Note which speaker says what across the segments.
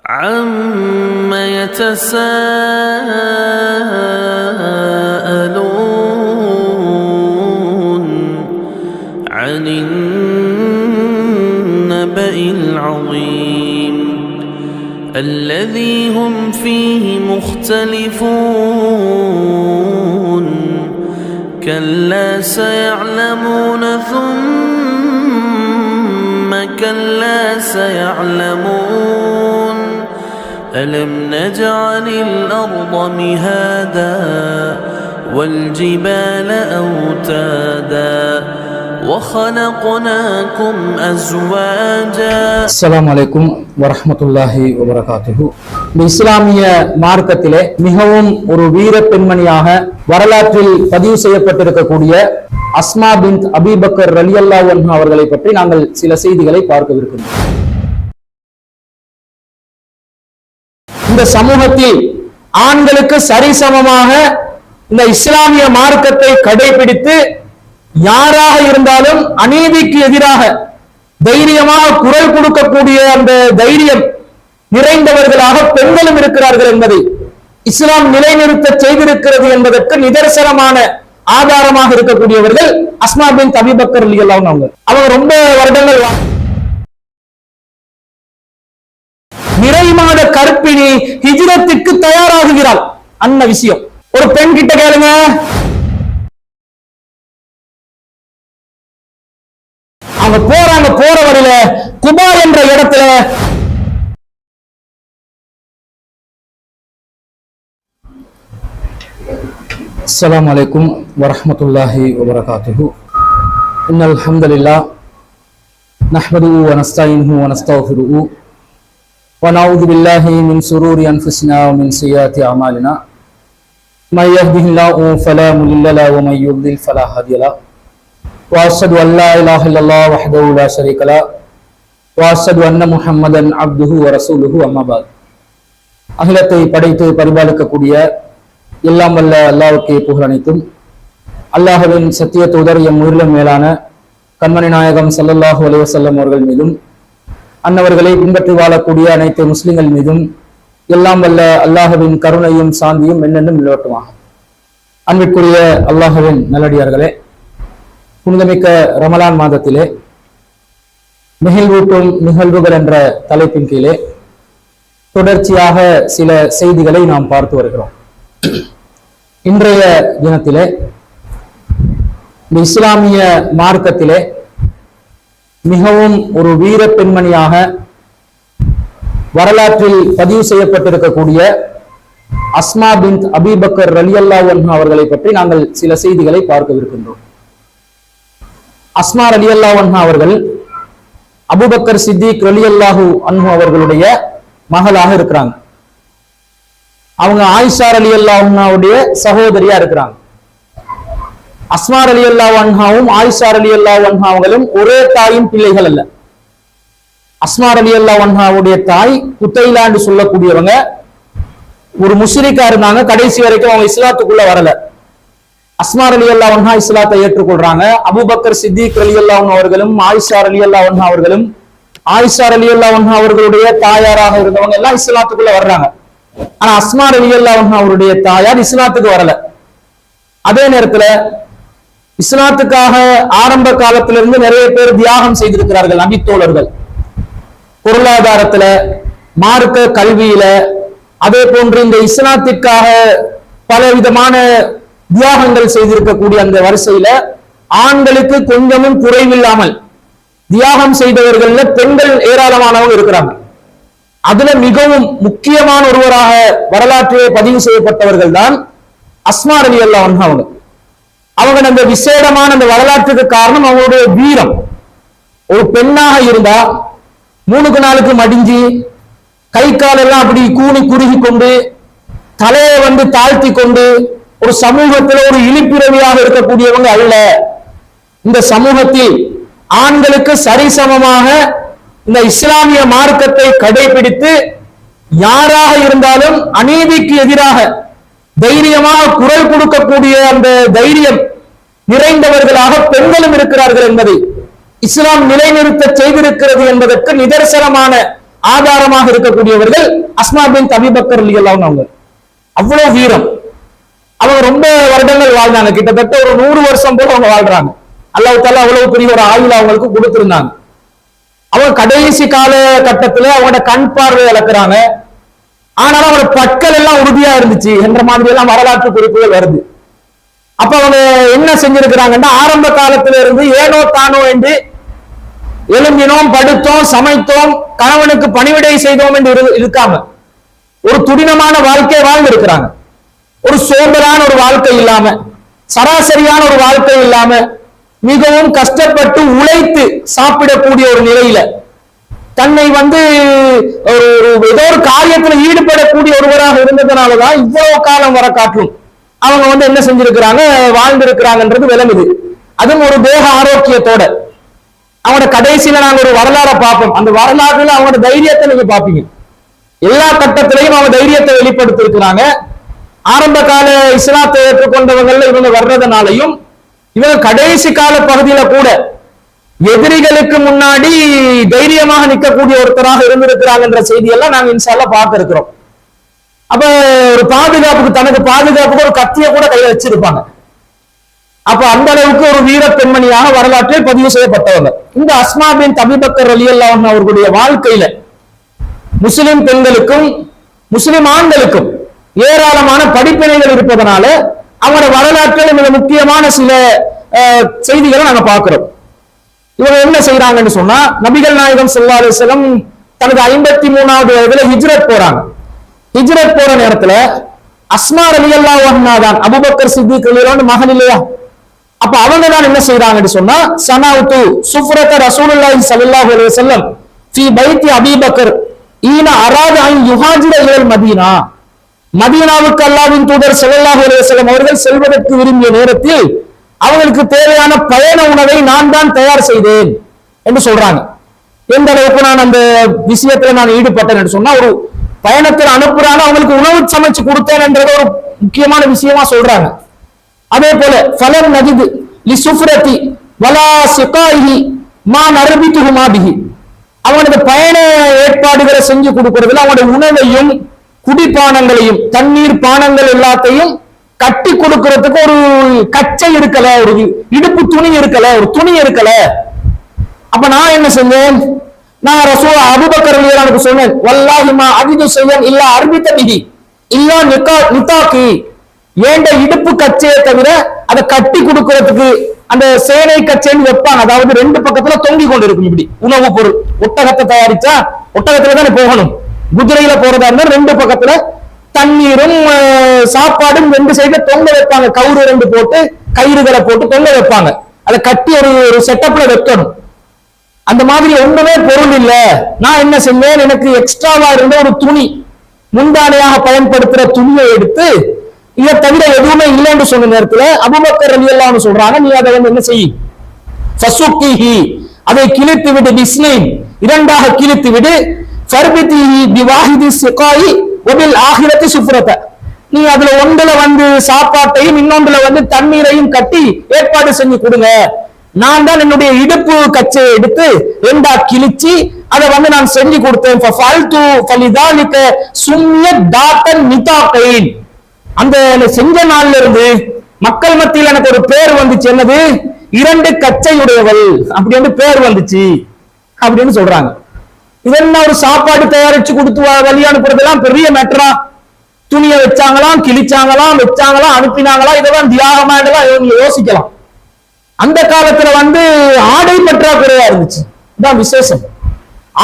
Speaker 1: عَمَّ يَتَسَاءَلُونَ عَنِ النَّبَإِ الْعَظِيمِ الَّذِي هُمْ فِيهِ مُخْتَلِفُونَ كَلَّا سَيَعْلَمُونَ ثُمَّ كَلَّا سَيَعْلَمُونَ أَلَمْ نَجْعَلِ الْأَرْضَ مِهَادًا وَالْجِبَالَ أَوْتَادًا وَخَلَقْنَاكُمْ أَزْوَاجًا.
Speaker 2: அஸ்ஸலாமு அலைக்கும் வரஹ்மத்துல்லாஹி வபரகாத்துஹு. இஸ்லாமிய மார்க்கத்திலே மிகவும் ஒரு வீர பெண்மணியாக வரலாற்றில் பதிவு செய்யப்பட்டிருக்கக்கூடிய அஸ்மா பின்த் அபீ பக்கர் ரலியல்லாஹு அன்ஹா அவர்களை பற்றி நாங்கள் சில செய்திகளை பார்க்கவிருக்கிறோம். இந்த சமூகத்தில் ஆண்களுக்கு சரிசமமாக இந்த இஸ்லாமிய மார்க்கத்தை கடைபிடித்து யாராக இருந்தாலும் அநீதிக்கு எதிராக தைரியமாக குரல் கொடுக்கக்கூடிய அந்த தைரியம் நிறைந்தவர்களாக பெண்களும் இருக்கிறார்கள் என்பதை இஸ்லாம் நிலைநிறுத்த செய்திருக்கிறது என்பதற்கு நிதர்சனமான ஆதாரமாக இருக்கக்கூடியவர்கள் அஸ்மா பின்த் அபீ பக்கர் ரலியல்லாஹு அன்ஹா. அவங்க ரொம்ப வருடங்கள் நிறை மாத கர்ப்பிணி ஹிஜ்ரத்துக்கு தயாராகுகிறாள். அந்த விஷயம் ஒரு பெண் கிட்ட கேளுங்க. அவங்க போறாங்க, போற வழியில குபா என்ற இடத்துல அஸ்ஸலாமு அலைக்கும் வரஹ்மத்துல்லாஹி வபரகாத்துஹு. இன்னல் ஹம்தலில்லாஹ் நஹ்மதுஹு வ நஸ்தஈனுஹு வ நஸ்தக்ஃபிருஹு வ நஊது பில்லாஹி மின் ஷுரூரி அன்ஃபுஸினா வ மின் ஸய்யிஆத்தி அமாலினா மை யஹ்திஹில்லாஹு ஃபலா முضில்ல லஹு வ மை யுض்லில் ஃபலா ஹாதிய லஹு وأشهد أن لا إله إلا الله وحده لا شريك له وأشهد أن محمدا عبده ورسوله أما بعد. அகிலத்தை படைத்து பரிபாலிக்கக்கூடிய எல்லாம் வல்ல அல்லாஹ்வுக்கே புகழ் அனைத்தும். அல்லாஹ்வின் சத்திய தூதர் எம் உயிரிலும் மேலான கண்மணி நாயகம் ஸல்லல்லாஹு அலைஹி வஸல்லம் அவர்கள் மீதும் அன்னவர்களை பின்பற்றி வாழக்கூடிய அனைத்து முஸ்லிம்கள் மீதும் எல்லாம் வல்ல அல்லாஹ்வின் கருணையும் சாந்தியும் என்னென்னும் நிலவட்டுமாக. அன்பிற்குரிய அல்லாஹ்வின் நல்லடியார்களே, புனிதமிக்க ரமலான் மாதத்திலே நிகழ்வூட்டும் நிகழ்வுகள் என்ற தலைப்பின் கீழே தொடர்ச்சியாக சில செய்திகளை நாம் பார்த்து வருகிறோம். இன்றைய தினத்திலே இந்த இஸ்லாமிய மார்க்கத்திலே மிகவும் ஒரு வீர பெண்மணியாக வரலாற்றில் பதிவு செய்யப்பட்டிருக்கக்கூடிய அஸ்மா பின்த் அபீ பக்கர் ரலியல்லாஹு அன்ஹா அவர்களை பற்றி நாங்கள் சில செய்திகளை பார்க்கவிருக்கின்றோம். அஸ்மா ரலியல்லாஹு அன்ஹா அவர்கள் அபூபக்கர் சித்திக் ரலியல்லாஹு அன்ஹு அவர்களுடைய மகளாக இருக்கிறாங்க. அவங்க ஆயிஷா ரலியல்லாஹு அன்ஹாவுடைய சகோதரியா இருக்கிறாங்க. அஸ்மா ரலியல்லாஹு அன்ஹாவும் ஆயிஷா ரலியல்லாஹு அன்ஹாவும் ஒரே தாயின் பிள்ளைகள் அல்ல. அஸ்மா ரலியல்லாஹு அன்ஹாவுடைய தாய் குத்தைலா என்று சொல்லக்கூடியவங்க ஒரு முஷ்ரிக்கா இருந்தாங்க. கடைசி வரைக்கும் அவங்க இஸ்லாத்துக்குள்ள வரல. அஸ்மா ரலியல்லாஹு அன்ஹா இஸ்லாத்தை ஏற்றுக்கொள்றாங்க. அபூபக்கர் சித்திக் ரலியல்லாஹு அன்ஹு அவர்களும் ஆயிஷா ரலியல்லாஹு அன்ஹா அவர்களும் ஆயிஷா ரலியல்லாஹு அன்ஹா அவர்களுடைய தாயாராக இருந்தவங்க எல்லாம் இஸ்லாத்துக்குள்ள வர்றாங்க. ஆனா அஸ்மா ரலியல்லாஹு அன்ஹா அவருடைய தாயார் இஸ்லாத்துக்கு வரல. அதே நேரத்துல இஸ்லாத்துக்காக ஆரம்ப காலத்திலிருந்து நிறைய பேர் தியாகம் செய்திருக்கிறார்கள் நபித்தோழர்கள். பொருளாதாரத்துல, மார்க்க கல்வியில, அதே போன்று இந்த இஸ்லாத்திற்காக பல விதமான தியாகங்கள் செய்திருக்கக்கூடிய அந்த வரிசையில ஆண்களுக்கு கொஞ்சமும் குறைவில்லாமல் தியாகம் செய்தவர்கள்ல பெண்கள் ஏராளமானவங்க இருக்கிறாங்க. அதுல மிகவும் முக்கியமான ஒருவராக வரலாற்றிலே பதிவு செய்யப்பட்டவர்கள் தான் அஸ்மா ரலியல்லாஹு அன்ஹா அவங்க. அவங்க அந்த விசேடமான அந்த வரலாற்றுக்கு காரணம் அவங்களுடைய வீரம். ஒரு பெண்ணாக இருந்தா 3 நாளுக்கு மடிஞ்சி கை காலெல்லாம் அப்படி கூனி குறுகி கொண்டு தலையை தாழ்த்தி கொண்டு ஒரு சமூகத்தில் ஒரு இழிப்பிறவியாக இருக்கக்கூடியவங்க அல்ல. இந்த சமூகத்தில் ஆண்களுக்கு சரிசமமாக இந்த இஸ்லாமிய மார்க்கத்தை கடைபிடித்து யாராக இருந்தாலும் அநீதிக்கு எதிராக தைரியமாக குரல் கொடுக்கக்கூடிய அந்த தைரியம் நிறைந்தவர்களாக பெண்களும் இருக்கிறார்கள் என்பதை இஸ்லாம் நிலைநிறுத்த செய்திருக்கிறது என்பதற்கு நிதர்சனமான ஆதாரமாக இருக்கக்கூடியவர்கள் அஸ்மா பின்த் அபீ பக்கர் ரலியல்லாஹு அன்ஹு. அவங்க அவ்வளவு வீரம். அவங்க ரொம்ப வருடங்கள் வாழ்ந்தாங்க, கிட்டத்தட்ட ஒரு 100 வருஷம் போல அவங்க வாழ்றாங்க. அல்லாஹ் தஆலா அவ்வளவு பெரிய ஒரு ஆயுள் அவங்களுக்கு கொடுத்திருந்தாங்க. அவங்க கடைசி கால கட்டத்துல அவங்களோட கண் பார்வை இழக்கிறாங்க. ஆனாலும் அவங்களோட பற்கள் எல்லாம் உறுதியா இருந்துச்சு என்ற மாதிரி எல்லாம் வரலாற்று குறிப்புகள் வருது. அப்ப அவங்க என்ன செஞ்சிருக்கிறாங்கன்னா, ஆரம்ப காலத்துல இருந்து ஏனோ தானோ என்று எழும்பினோம், படுத்தோம், சமைத்தோம், கணவனுக்கு பணிவிடை செய்தோம் என்று இருக்காம ஒரு துடினமான வாழ்க்கை வாழ்ந்து இருக்கிறாங்க. ஒரு சோம்பலான ஒரு வாழ்க்கை இல்லாம, சராசரியான ஒரு வாழ்க்கை இல்லாம, மிகவும் கஷ்டப்பட்டு உழைத்து சாப்பிடக்கூடிய ஒரு நிலையில தன்னை ஏதோ ஒரு காரியத்தில் ஈடுபடக்கூடிய ஒருவராக இருந்ததுனாலதான் இவ்வளவு காலம் வர காட்டும் அவங்க என்ன செஞ்சிருக்கிறாங்க, வாழ்ந்திருக்கிறாங்கன்றது விளங்குது. அதுவும் ஒரு தேக ஆரோக்கியத்தோட. அவங்களோட கடைசியில நாங்க ஒரு வரலாறை பார்ப்போம். அந்த வரலாறுல அவங்களோட தைரியத்தை நீங்க பாப்பீங்க. எல்லா கட்டத்திலையும் அவங்க தைரியத்தை வெளிப்படுத்தி இருக்கிறாங்க. ஆரம்ப கால இஸ்லாத்தை ஏற்றுக்கொண்டவங்கள்ல இவங்க வர்றதுனாலையும் இவங்க கடைசி கால பகுதியில கூட எதிரிகளுக்கு முன்னாடி தைரியமாக நிற்கக்கூடிய ஒருத்தராக இருந்திருக்கிறாங்கன்ற செய்தியெல்லாம் நாங்க இன்ஷா அல்லாஹ் பார்க்க இருக்கிறோம். அப்ப ஒரு பாதுகாப்புக்கு, தனக்கு பாதுகாப்புக்கு ஒரு கத்திய கூட கையில வச்சிருப்பாங்க. அப்ப அந்த அளவுக்கு ஒரு வீர பெண்மணியாக வரலாற்றில் பதிவு செய்யப்பட்டவங்க இந்த அஸ்மா பின்த் அபீ பக்கர் ரலியல்லாஹு அன்ஹு அவர்களுடைய வாழ்க்கையில முஸ்லிம் பெண்களுக்கும் முஸ்லிம் ஆண்களுக்கும் ஏராளமான படிப்பினைகள் இருப்பதனால அவங்களோட வரலாற்றில் மிக முக்கியமான சில செய்திகளை நாங்க பார்க்கிறோம். இவங்க என்ன செய்யறாங்கன்னு சொன்னா, நபிகள் நாயகம் ஸல்லல்லாஹு அலைஹி வஸல்லம் தனது 53வது வயதுல ஹிஜ்ரத் போறாங்க. ஹிஜ்ரத் போற நேரத்துல அஸ்மா ரலியல்லாஹு அன்ஹா தான் அபூபக்கர் சித்திக் ரலியல்லாஹு அன்ஹு மகன் இல்லையா? அப்ப அவங்க தான் என்ன செய்யறாங்கன்னு சொன்னா, சனவுது சுஃப்ரத ரசூலுல்லாஹி ஸல்லல்லாஹு அலைஹி வஸல்லம் ஃபீ பைத்தி அபீ பக்கர் ஈன அராத அன் யுஹாஜிர இலல் மதீனா. மதீனாவுக்கு அல்லாஹ்வின் தூதர் ஸல்லல்லாஹு அலைஹி வஸல்லம் அவர்கள் செல்வதற்கு விரும்பிய நேரத்தில் அவங்களுக்கு தேவையான பயண உணவை நான் தான் தயார் செய்தேன் என்று சொல்றாங்க. எந்த அளவுக்கு நான் அந்த விஷயத்துல நான் ஈடுபட்டேன் என்று சொன்னா, ஒரு பயணத்தில் அனுப்புறாங்க, அவங்களுக்கு உணவு சமைச்சு கொடுத்தேன் என்றது ஒரு முக்கியமான விஷயமா சொல்றாங்க. அதே போல ஃபலம் நஜிது லி சுஃப்ரதி வலா சிகாஹி மா நர்பிதுஹுமா பிஹி. அவங்களுக்கு பயண ஏற்பாடுகளை செஞ்சு கொடுக்கறதுல அவங்களுடைய உணவையும் குடிப்பானங்களையும் தண்ணீர் பானங்கள் எல்லாத்தையும் கட்டி கொடுக்கறதுக்கு ஒரு கச்சை இருக்கல, ஒரு இடுப்பு துணி இருக்கல, ஒரு துணி இருக்கல. அப்ப நான் என்ன செஞ்சேன், நான் ரசூல் அபூபக்கர் ரலியல்லாஹு அன்ஹு சொன்னேன், வல்லாஹி மா அஜிது ஷையன் இல்லா அர்பித பிஹி இல்லா நிதாகி. ஏண்ட இடுப்பு கச்சையை தவிர அதை கட்டி கொடுக்கறதுக்கு அந்த சேனை கச்சைன்னு வைப்பாங்க, அதாவது 2 பக்கத்துல தொங்கி கொண்டு இருக்கும். இப்படி உணவு பொருள், ஒட்டகத்தை தயாரிச்சா ஒட்டகத்துல தானே போகணும், குதிரையில போறதா இருந்தா 2 பக்கத்துல தண்ணீரும் சாப்பாடும் 2 சைடுல தொங்க வைப்பாங்க. கவுரு 2 போட்டு கயிறுகளை போட்டு தொங்க வைப்பாங்க. அதை கட்டி ஒரு செட்டப்ல வைக்கணும். அந்த மாதிரி ஒண்ணுமே பொருள் இல்ல. நான் என்ன செஞ்சேன், எனக்கு எக்ஸ்ட்ராவா இருந்த ஒரு துணி, முந்தானையாக பயன்படுத்துற துணியை எடுத்து, இதை தவிர எதுவுமே இல்லைன்னு சொன்ன நேரத்துல அபூபக்கர் ரலியல்லாஹு அன்ஹு சொல்றாங்க, நீ அதை என்ன செய், ஃபசுக்கிஹி, அதை கிழித்து விடு, பிஸ்னைன், 2ஆக கிழித்து விடு, ஃபர்பிதிஹி பிவாஹிதி சிகாயி வபில் ஆஹிரத்தி சுஃப்ரத, நீ அதுல ஒன்றுல சாப்பாட்டையும் இன்னொன்றுல தண்ணீரையும் கட்டி ஏற்பாடு செஞ்சு கொடுங்க. நான் தான் என்னுடைய இடுப்பு கச்சையை எடுத்து 2ஆ கிழிச்சு அதை நான் செஞ்சு கொடுத்தேன். ஃபஃபல்து ஃபலிதாலிக சும்மியத் தாத்தன் நிதாகைன். அந்த செஞ்ச நாள்ல இருந்து மக்கள் மத்தியில் எனக்கு ஒரு பேர் வந்துச்சு, என்னது, 2 கச்சையுடையவள் அப்படின்னு பேர் வந்துச்சு அப்படின்னு சொல்றாங்க. இதெல்லாம் ஒரு சாப்பாடு தயாரிச்சு கொடுத்து வழி அனுப்புறதெல்லாம் பெரிய மேட்டரா? துணியை வச்சாங்களாம், கிழிச்சாங்களாம், வச்சாங்களாம், அனுப்பினாங்களாம், இதெல்லாம் தியாகமா யோசிக்கலாம். அந்த காலத்துல ஆடை பற்றாக்குறையா இருந்துச்சு, இதான் விசேஷம்.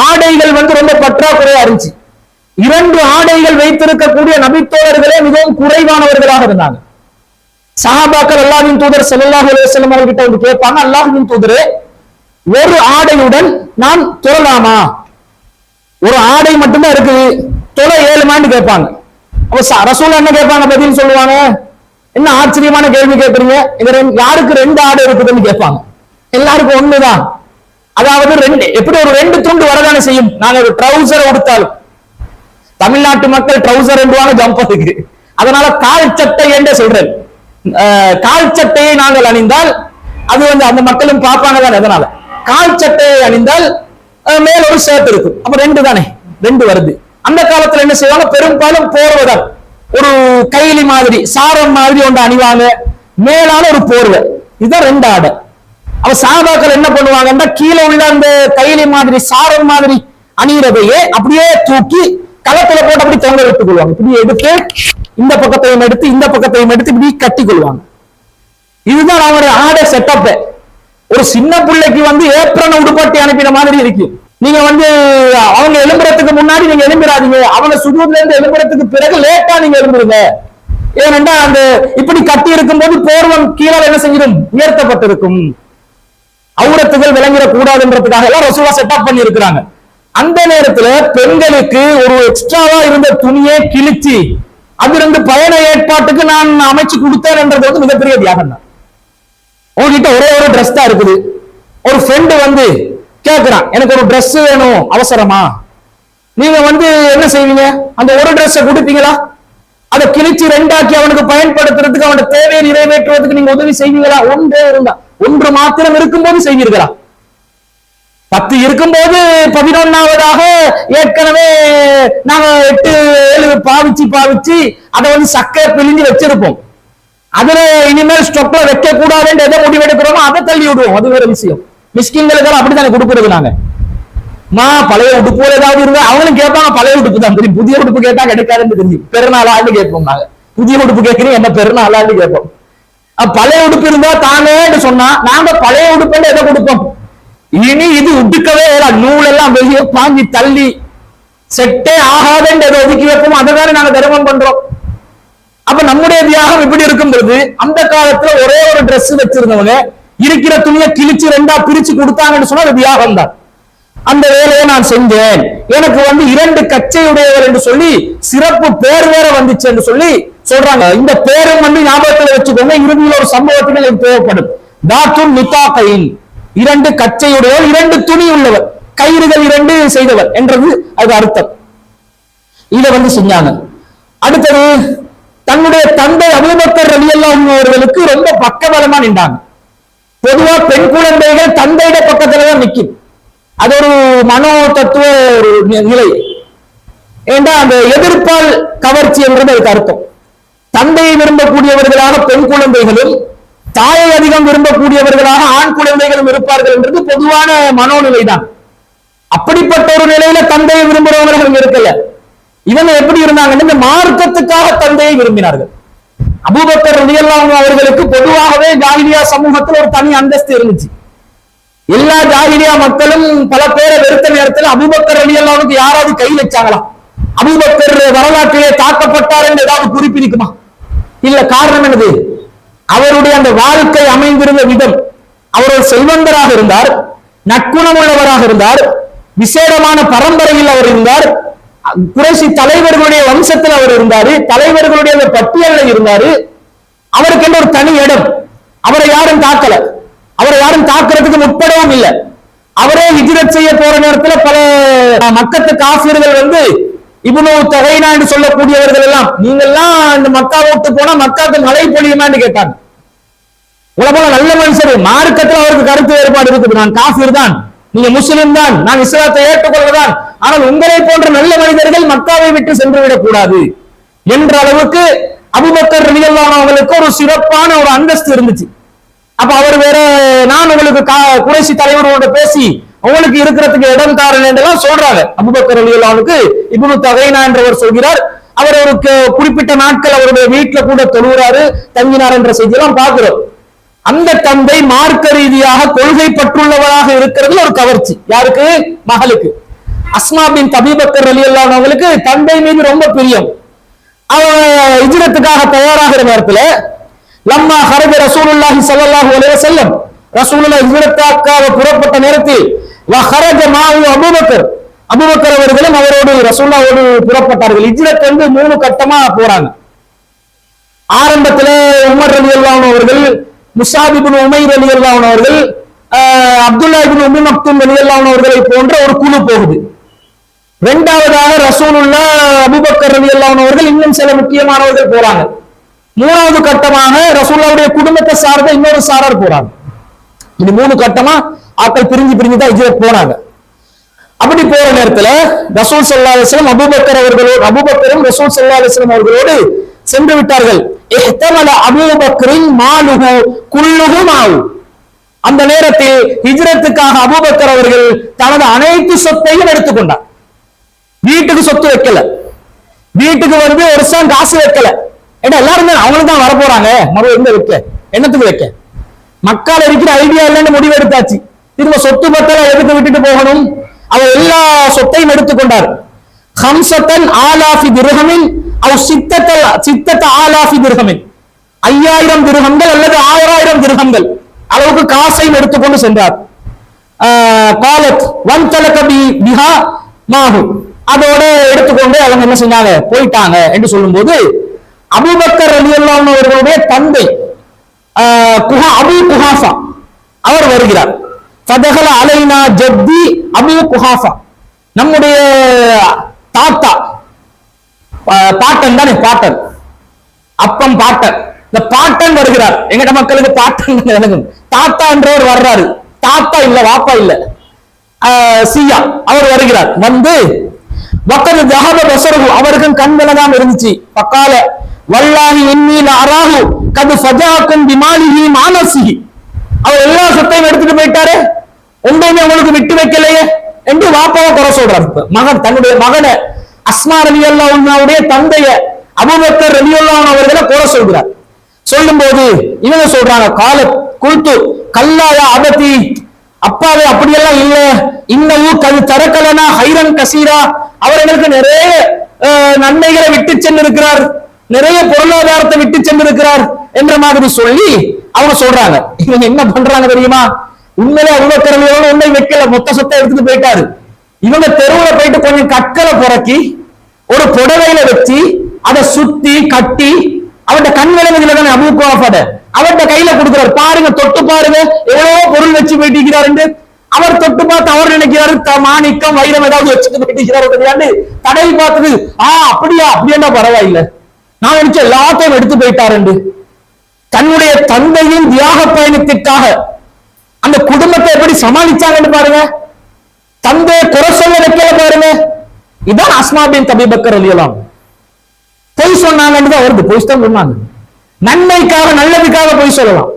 Speaker 2: ஆடைகள் ரொம்ப பற்றாக்குறையா இருந்துச்சு. 2 ஆடைகள் வைத்திருக்கக்கூடிய நபித்தோழர்களே மிகவும் குறைவானவர்களாக இருந்தாங்க. சஹாபாக்கள் அல்லாஹ்வின் தூதர் ஸல்லல்லாஹு அலைஹி வஸல்லம் அவர்கிட்ட கேட்பாங்க, அல்லாஹ்வின் தூதரே, ஒரு ஆடையுடன் நான் தொழலாமா? ஒரு ஆடை மட்டும்தான் இருக்கு, தொழ ஏழுமான்னு கேட்பாங்க. அப்ப ரசூல் என்ன கேட்பாங்க, பதில் சொல்லுவாங்க, என்ன ஆச்சரியமான கேள்வி கேட்கறீங்க, யாருக்கு 2 ஆடை இருக்குதுன்னு கேட்பாங்க. எல்லாருக்கும் ஒண்ணுதான். அதாவது 2, எப்படி ஒரு 2 துண்டு வரதானே செய்யும். நாங்க ஒரு ட்ரௌசர் உடுத்தாலும், தமிழ்நாட்டு மக்கள் ட்ரௌசர் என்றுவாங்க ஜம்பருக்கு, அதனால கால் சட்டை என்று சொல்றேன். கால் சட்டையை நாங்கள் அணிந்தால் அது அந்த மக்களும் பார்ப்பாங்க தான். அதனால கால் சட்டையை அணிந்தால் மேல ஒரு ஷர்ட் இருக்கும், அப்ப 2 தானே. ரெண்டு வருது. அந்த காலத்துல என்ன செய்வாங்க, பெரும்பாலும் போர்வைதான், ஒரு கைலி மாதிரி சாரம் மாதிரி ஒன்று அணிவாங்க, மேலான ஒரு போர்வை, இதுதான் ரெண்டு ஆடை. அவ சஹாபாக்கள் என்ன பண்ணுவாங்கன்னா, கீழே உள்ள அந்த கைலி மாதிரி சாரம் மாதிரி அணிகிறதையே அப்படியே தூக்கி களத்துல போட்டு அப்படி தொங்க விட்டுக் கொள்வாங்க. இப்படி எடுத்து இந்த பக்கத்தையும் எடுத்து இந்த பக்கத்தையும் எடுத்து இப்படி கட்டி கொள்வாங்க. இதுதான் அவங்களுடைய ஆடை செட்டப். ஒரு சின்ன பிள்ளைக்கு வந்து ஏப்ரன் உடுப்பட்டி அனுப்பின மாதிரி இருக்கு. நீங்க வந்து அவங்க எழும்புறதுக்கு முன்னாடி நீங்க எழும்பிடாதீங்க, அவங்க சுஜூத்ல இருந்து எழும்புறதுக்கு பிறகு லேட்டா நீங்க எழும்புருங்க. ஏனென்றா அந்த இப்படி கட்டி இருக்கும் போது போர்வம் கீழே என்ன செஞ்சிடும், உயர்த்தப்பட்டிருக்கும், அவுரத்துகள் விளங்கிடக் கூடாதுன்றதுக்காக எல்லாம் ரசூலா செட்டப் பண்ணி இருக்கிறாங்க. அந்த நேரத்துல பெண்களுக்கு ஒரு எக்ஸ்ட்ராவா இருந்த துணியை கிழிச்சு அதிலிருந்து பயண ஏற்பாட்டுக்கு நான் அமைச்சு கொடுத்தேன் என்றது வந்து மிகப்பெரிய தியாகம் தான். உங்ககிட்ட ஒரே ஒரு ட்ரெஸ் தான் இருக்குது, ஒரு ஃப்ரெண்டு வந்து கேட்கிறான், எனக்கு ஒரு ட்ரெஸ் வேணும் அவசரமா, நீங்க வந்து என்ன செய்வீங்க, அந்த ஒரு ட்ரெஸ்ஸை கொடுப்பீங்களா, அதை கிழிச்சு ரெண்டாக்கி அவனுக்கு பயன்படுத்துறதுக்கு அவனோட தேவையை நிறைவேற்றுவதற்கு நீங்க உதவி செய்வீங்களா? ஒன்றே இருந்தா, ஒன்று மாத்திரம் இருக்கும்போது செய்வீர்களா? 10 இருக்கும்போது 11ஆவதாக ஏற்கனவே நாங்க 8 7 பாவிச்சு அதை வந்து சக்கை பிழிஞ்சு வச்சிருப்போம். அதுல இனிமேல் ஸ்டொக்ல வைக்க கூடாதுன்னு எதை முடிவெடுக்கிறோமோ அதை தள்ளி விடுவோம், அது வேற விஷயம். மிஸ்கின்களுக்கு அப்படித்தானே கொடுக்கறது. நாங்க பழைய உடுப்பு ஏதாவது இருந்தா அவங்களும் கேட்பாங்க, பழைய உடுப்பு தான் தெரியும், புதிய உடுப்பு கேட்டா கிடைக்காதுன்னு தெரியும், பெருநாளான்னு கேட்போம். நாங்க புதிய உடுப்பு கேட்கிறீங்க, என்ன பெருநாளான்னு கேட்போம். பழைய உடுப்பு இருந்தா தானேன்னு சொன்னா நாங்க பழைய உடுப்புன்னு எதை கொடுப்போம், இனி இது உடுக்கவே நூல் எல்லாம் வெளியே பாஞ்சி தள்ளி செட்டே ஆகாதுன்னு எதை ஒதுக்கி வைப்போம், அதை தானே நாங்க தர்மம் பண்றோம். அப்ப நம்முடைய தியாகம் இப்படி இருக்கும் பொழுது, அந்த காலத்துல ஒரே ஒரு ட்ரெஸ் வச்சிருந்தவங்க இருக்கிற துணியை கிழிச்சு ரெண்டா பிரிச்சு கொடுத்தாங்கன்னு சொன்னா அது தியாகம் தான். அந்த வேலையை நான் செஞ்சேன், எனக்கு வந்து 2 கச்சையுடையவர் என்று சொல்லி சிறப்பு பேர் வேற வந்துச்சு என்று சொல்லி சொல்றாங்க. இந்த பேரும் வந்து ஞாபகத்தில் வச்சுக்கோங்க, இறுதியில் ஒரு சம்பவத்துக்கு எனக்கு தேவைப்படும். தாத்துன் நிதாகையின், 2 கச்சையுடையவர், 2 துணி உள்ளவர், கயிறுகள் 2 செய்தவர் என்றது அது அர்த்தம். இதை வந்து செஞ்சாங்க. அடுத்தது தன்னுடைய தந்தை அபூபக்கர் ரலியல்லாஹு அவர்களுக்கு ரொம்ப பக்கபலமா நின்றாங்க. பொதுவா பெண் குழந்தைகள் தந்தையிட பக்கத்துலதான் நிற்கும், அது ஒரு மனோ தத்துவ ஒரு நிலை. ஏண்டா அந்த எதிர்ப்பால் கவர்ச்சி என்றது அதுக்கு அர்த்தம். தந்தையை விரும்பக்கூடியவர்களாக பெண் குழந்தைகளும் தாயை அதிகம் விரும்பக்கூடியவர்களாக ஆண் குழந்தைகளும் இருப்பார்கள் என்றது பொதுவான மனோநிலை தான். அப்படிப்பட்ட ஒரு நிலையில தந்தையை விரும்புறவர்கள் இருக்கல. இவங்க எப்படி இருந்தாங்கன்னு இந்த மார்க்கத்துக்காக தந்தையை விரும்பினார்கள். அபூபக்கர் ரலியல்லாஹு அவர்களுக்கு பொதுவாகவே ஜாஹிலியா சமூகத்தில் ஒரு தனி அந்தஸ்து இருந்துச்சு. எல்லா ஜாஹிலியா மக்களும் பல பேரை வெறுத்த நேரத்தில் அபூபக்கர் ரலியல்லாஹுக்கு யாராவது கை வச்சாங்களா? அபூபக்கர் வரலாற்றிலே தாக்கப்பட்டார் என்று ஏதாவது குறிப்பிருக்குமா? இல்ல. காரணம் என்னது? அவருடைய அந்த வாழ்க்கை அமைந்திருந்த விதம். அவர் ஒரு செல்வந்தராக இருந்தார், நற்குணம் உள்ளவராக இருந்தார், விசேடமான பரம்பரையில் அவர் இருந்தார், குறைசி தலைவர்களுடைய வம்சத்தில் அவர் இருந்தாரு, தலைவர்களுடைய பட்டியலில் இருந்தாரு. அவருக்கு என்ன ஒரு தனி இடம். அவரை யாரும் தாக்கல, அவரை யாரும் தாக்குறதுக்கு முற்படவும் இல்லை. அவரே ஹிஜ்ரத் செய்ய போற நேரத்தில் பல மக்கத்து காஃபிர்கள் வந்து இப்னு தகைனா என்று சொல்லக்கூடியவர்கள் எல்லாம், நீங்கெல்லாம் இந்த மக்கா விட்டு போனா மக்காக்கு மழை பொழியுமான்னு கேட்டாங்க. உலக நல்ல மனுஷர், மார்க்கத்தில் அவருக்கு கருத்து வேறுபாடு இருக்குது. நான் காஃபிர் தான், நீங்க முஸ்லிம் தான், நான் இஸ்லாத்தை ஏற்றுக்கொள்வதான், ஆனால் உங்களை போன்ற நல்ல மனிதர்கள் மக்காவை விட்டு சென்று விடக் கூடாது என்ற அளவுக்கு அபூபக்கர் ரலியல்லாஹு அவர்களுக்கு ஒரு சிறப்பான ஒரு அந்தஸ்து இருந்துச்சு. அப்ப அவர் வேற, நான் உங்களுக்கு குறைசி தலைவரோட பேசி உங்களுக்கு இருக்கிறதுக்கு இடம் தாரன் என்றெல்லாம் சொல்றாங்க. அபூபக்கர் ரலியல்லாஹுக்கு இப்னு தகைனா என்றவர் சொல்கிறார், அவர் ஒரு குறிப்பிட்ட நாட்கள் அவருடைய வீட்டுல கூட தொழுகிறாரு, தங்கினார் என்ற செய்தியெல்லாம் பார்க்கிறோம். அந்த தந்தை மார்க்க ரீதியாக கொள்கை பற்றுள்ளவராக இருக்கிறதுல ஒரு கவர்ச்சி. யாருக்கு? மகளுக்கு. அஸ்மா பின் அபூபக்கர் ரலியல்லாஹு அவங்களுக்கு தந்தை மீது ரொம்ப பிரியம். அவங்க ஹிஜ்ரத்துக்காக தயாராகிற நேரத்துல லம்மா ஹரஜ ரசூலுல்லாஹி ஸல்லல்லாஹு அலைஹி வஸல்லம், ரசூலுல்லாஹ் ஹிஜ்ரத்துக்காக புறப்பட்ட நேரத்தில் வஹரஜ மாஹு அபூபக்கர், அபூபக்கர் அவர்களும் அவரோடு ரசூலுல்லாஹோடு புறப்பட்டார்கள். ஹிஜ்ரத் வந்து 3 கட்டமா போறாங்க. ஆரம்பத்துல உமர் ரலியல்லாஹு அவர்கள், முஸாப் இப்னு உமைர் ரலியல்லாஹு அவர்கள், அப்துல்லா இப்னு உம்மி மக்தூம் ரலியல்லாஹு அவர்களை போன்ற ஒரு குழு போகுது. இரண்டாவதாக ரசூலுல்லாஹ் அபூபக்கர் ரலியல்லாஹு அவர்கள், இன்னும் சில முக்கியமானவர்கள் போறாங்க. 3வது கட்டமாக ரசூலுல்லாஹ்வுடைய குடும்பத்தை சார்ந்த இன்னொரு சாரர் போறாங்க. இது 3 கட்டமா ஆட்கள் பிரிஞ்சு தான் ஹிஜ்ரத் போறாங்க. அப்படி போற நேரத்துல ரசூல் ஸல்லல்லாஹு அலைஹி வஸல்லம் அபூபக்கரும் ரசூல் ஸல்லல்லாஹு அலைஹி வஸல்லம் அவர்களோடு சென்று விட்டார்கள். இஹ்தமல அபூபக்கரின் மாலுஹு குல்லுஹு மாவு. அந்த நேரத்தில் ஹிஜ்ரத்துக்காக அபூபக்கர் அவர்கள் தனது அனைத்து சொத்தையும் எடுத்துக்கொண்டார். வீட்டுக்கு சொத்து வைக்கல, வீட்டுக்கு வந்து ஒரு காசு வைக்கல. ஏன்னா எல்லாருமே அவங்களுக்கு தான் வர போறாங்க, மறு எங்க வைக்க, என்னத்துக்கு வைக்க, மக்கள் இருக்கிற ஐடியா இல்லைன்னு முடிவு எடுத்தாச்சு. திரும்ப சொத்து பத்தல எடுத்து விட்டுட்டு போகணும். அவர் எல்லா சொத்தையும் எடுத்துக்கொண்டார். ஹம்சத்தன் ஆலாஃபி திர்ஹமின் அவ் சித்தத்த ஆலாஃபி திர்ஹமின், 5000 திர்ஹம்கள் அல்லது 6000 திர்ஹம்கள் அளவுக்கு காசையும் எடுத்துக்கொண்டு சென்றார். காலத் வன்தலக பிஹா மாஹு, அதோட எடுத்துக்கொண்டு அவங்க என்ன செஞ்சாங்க, போயிட்டாங்க என்று சொல்லும்போது அபூபக்கர் ரலியல்லாஹு அன்ஹு அவர்களுடைய தந்தை அபூ குஹாஃபா அவர் வருகிறார். ஃபதஹல அலைனா ஜத்தி அபூ குஹாஃபா, நம்முடைய தாத்தா, பாட்டன் தானே, பாட்டன் அப்பம் பாட்டன், இந்த பாட்டன் வருகிறார். எங்கட மக்களுக்கு பாட்டன் தாத்தா என்றவர் வர்றாரு. தாத்தா இல்ல, வாப்பா இல்ல, சியா அவர் வருகிறார். வந்து வக்கது தஹப பஸருஹு, அவருக்கும் கண் விலகாம இருந்துச்சு. பக்கால வல்லாஹி இன்னி லஅராஹு கத் ஃபஜாக்கும் பிமாலிஹி மானசிஹி, அவர் எல்லா சொத்தையும் எடுத்துட்டு போயிட்டாரு, ஒன்றையுமே உங்களுக்கு விட்டு வைக்கலையே என்று வாப்பாவை குறை சொல்றார். மகன் தன்னுடைய மகனை, அஸ்மா ரலியல்லாஹு அன்ஹாவுடைய தந்தைய அபூபக்கர் ரலியல்லாஹு அன்ஹு அவர்களை குறை சொல்கிறார். சொல்லும் போது இவங்க சொல்றாங்க, கால குல்து கல்லாயா அபதி, அப்பாவே அப்படியெல்லாம் இல்ல, இன்னமும் கது தரக்கலனா ஹைரன் கசீரா, அவர்களுக்கு நிறைய நன்மைகளை விட்டு சென்றிருக்கிறார், நிறைய பொருளாதாரத்தை விட்டு சென்றிருக்கிறார் என்ற மாதிரி சொல்லி அவங்க சொல்றாங்க. இவங்க என்ன பண்றாங்க தெரியுமா, உண்மையிலே அபூபக்கர் ரலியல்லாஹு அன்ஹு ஒன்றை வைக்கல, மொத்த சொத்தை எடுத்துட்டு போயிட்டாரு. இவங்க தெருவுல போயிட்டு கொஞ்சம் கற்களை புறக்கி ஒரு புடவையில வச்சு அதை சுத்தி கட்டி அவருடைய கண் விளங்குதுல தானே அபூ குஹாஃபா, அவருடைய கையில கொடுக்கிறார். பாருங்க, தொட்டு பாருங்க எவ்வளவோ பொருள் வச்சு போயிட்டிருக்கிறார் என்று. அவர் தொட்டு பார்த்து அவர் நினைக்கிறாரு மாணிக்கம் வைரம் ஏதாவது வச்சுட்டு போயிட்டிருக்கிறாரு. தடை பார்த்தது, அப்படியா, அப்படியா, பரவாயில்ல, நான் நினைச்ச எல்லாத்தையும் எடுத்து போயிட்டார் என்று. தன்னுடைய தந்தையின் தியாக பயணத்திற்காக அந்த குடும்பத்தை எப்படி சமாளிச்சாங்கன்னு பாருங்க. தந்தையை குறை சொல்ல வைக்கல பாருங்க. இதான் அஸ்மா பின்த் அபீ பக்கர் ரலியல்லாஹு அன்ஹு. பொய் சொன்னாங்கன்னு தான் வருது, பொய் தான் சொன்னாங்க. நன்மைக்காக நல்லதுக்காக பொய் சொல்லலாம்.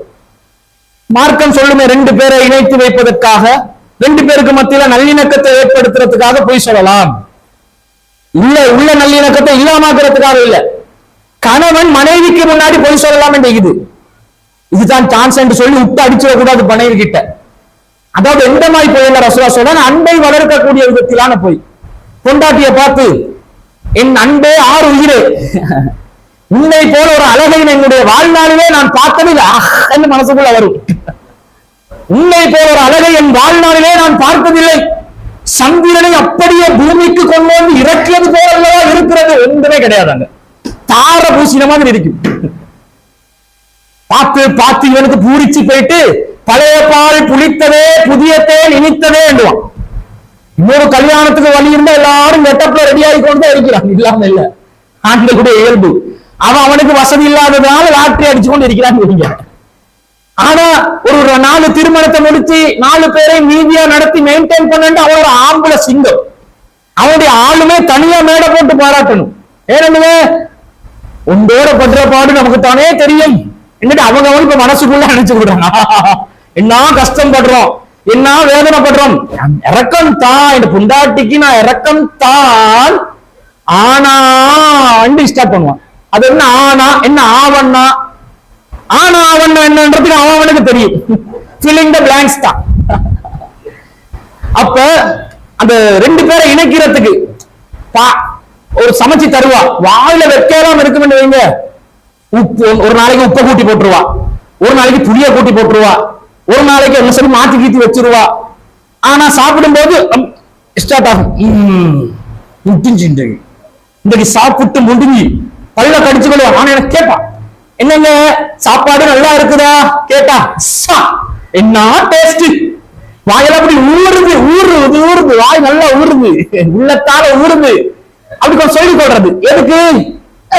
Speaker 2: மார்க்கம் சொல்லுமே, 2 பேரை இணைத்து வைப்பதற்காக, 2 பேருக்கு மத்தியில நல்லிணக்கத்தை ஏற்படுத்துறதுக்காக பொய் சொல்லலாம். இல்ல, உள்ள நல்லிணக்கத்தை இல்லாமக்கிறதுக்காக இல்ல. கணவன் மனைவிக்கு முன்னாடி பொய் சொல்லலாம் என்று இதுதான் சான்ஸ் என்று சொல்லி விட்டு அடிச்சிடக்கூடாது மனைவி கிட்ட. அதாவது எந்த மாதிரி பொய் இல்ல, ரசூலுல்லாஹ் சொல்றாங்க, அன்பை வளர்க்கக்கூடிய விதத்திலான பொய். பொண்டாட்டிய பார்த்து, என் அன்பே 6 உயிரே, உன்னை போல ஒரு அழகை என்னுடைய வாழ்நாளிலே நான் பார்த்ததில்லை என்று மனசுக்குள்ள வரும். உன்னை போல ஒரு அழகை என் வாழ்நாளிலே நான் பார்த்ததில்லை, சந்திரனை அப்படியே பூமிக்கு கொண்டு வந்து இறக்கியது போல இருக்கிறது, ஒன்றுமே கிடையாதாங்க, தார பூசின மாதிரி இருக்கும். பார்த்து பார்த்து இவனுக்கு பூரிச்சு போயிட்டு பழைய பால் புளித்ததே புதிய தேன் இனித்ததே என்றுவான். இன்னொரு கல்யாணத்துக்கு வழி இருந்தா எல்லாரும் கெட்டப்ல ரெடி ஆகி கொண்டு இருக்கிறான், இல்லாம இல்ல, ஆண்களுடைய இயல்பு. அவனுக்கு வசதி இல்லாததுனால லாட்டரி அடிச்சு கொண்டு இருக்கிறான்னு. ஆனா ஒரு 4 திருமணத்தை முடிச்சு 4 பேரை மீதியா நடத்தி மெயின்டைன் பண்ணு அவனோட ஆம்பளை சிங்கம். அவனுடைய ஆளுமே தனியா மேடை போட்டு பாராட்டணும். ஏனென்னுவே உண்டோட படுற பாடு நமக்கு தானே தெரியும் என்னட்டு அவங்க இப்ப மனசுக்குள்ள நினைச்சு விடுறாங்க. என்ன கஷ்டம் படுறோம், என்ன வேதனைப்படுறோம், இறக்கம் தான், இந்த புண்டாட்டிக்கு நான் இறக்கம் தான், ஆனா ஸ்டார்ட் பண்ணுவான். அது என்ன ஆனா, என்ன ஆவண்ணா, ஆனா ஆவண்ணா என்னன்றதுக்கு அவனுக்கு தெரியும். ஃபில்லிங் தி பிளாங்க்ஸ் தான். அப்ப அந்த 2 பேரை இணைக்கிறதுக்கு ஒரு சமைச்சு தருவா, வாயில வைக்கலாம் இருக்குன்னு வைங்க. உப்பு ஒரு நாளைக்கு உப்பை கூட்டி போட்டுருவா, ஒரு நாளைக்கு புளிய கூட்டி போட்டுருவா, ஒரு நாளைக்கு என்ன சொல்லி மாத்தி கீத்தி வச்சிருவா. ஆனா சாப்பிடும் போது ஸ்டார்ட் ஆகும், இன்றைக்கு சாப்பிட்டு முடிஞ்சு பல்ல கடிச்சு கொள்ளுவா. ஆனா எனக்கு கேட்பா, என்னங்க சாப்பாடு நல்லா இருக்குதா கேட்டா, என்ன டேஸ்ட், வாயில அப்படி ஊறுது ஊறுது ஊறுது, வாய் நல்லா ஊறுது, உள்ளத்தால ஊறுது, அப்படி கொஞ்சம் சொல்லி கொள்றது. எதுக்கு?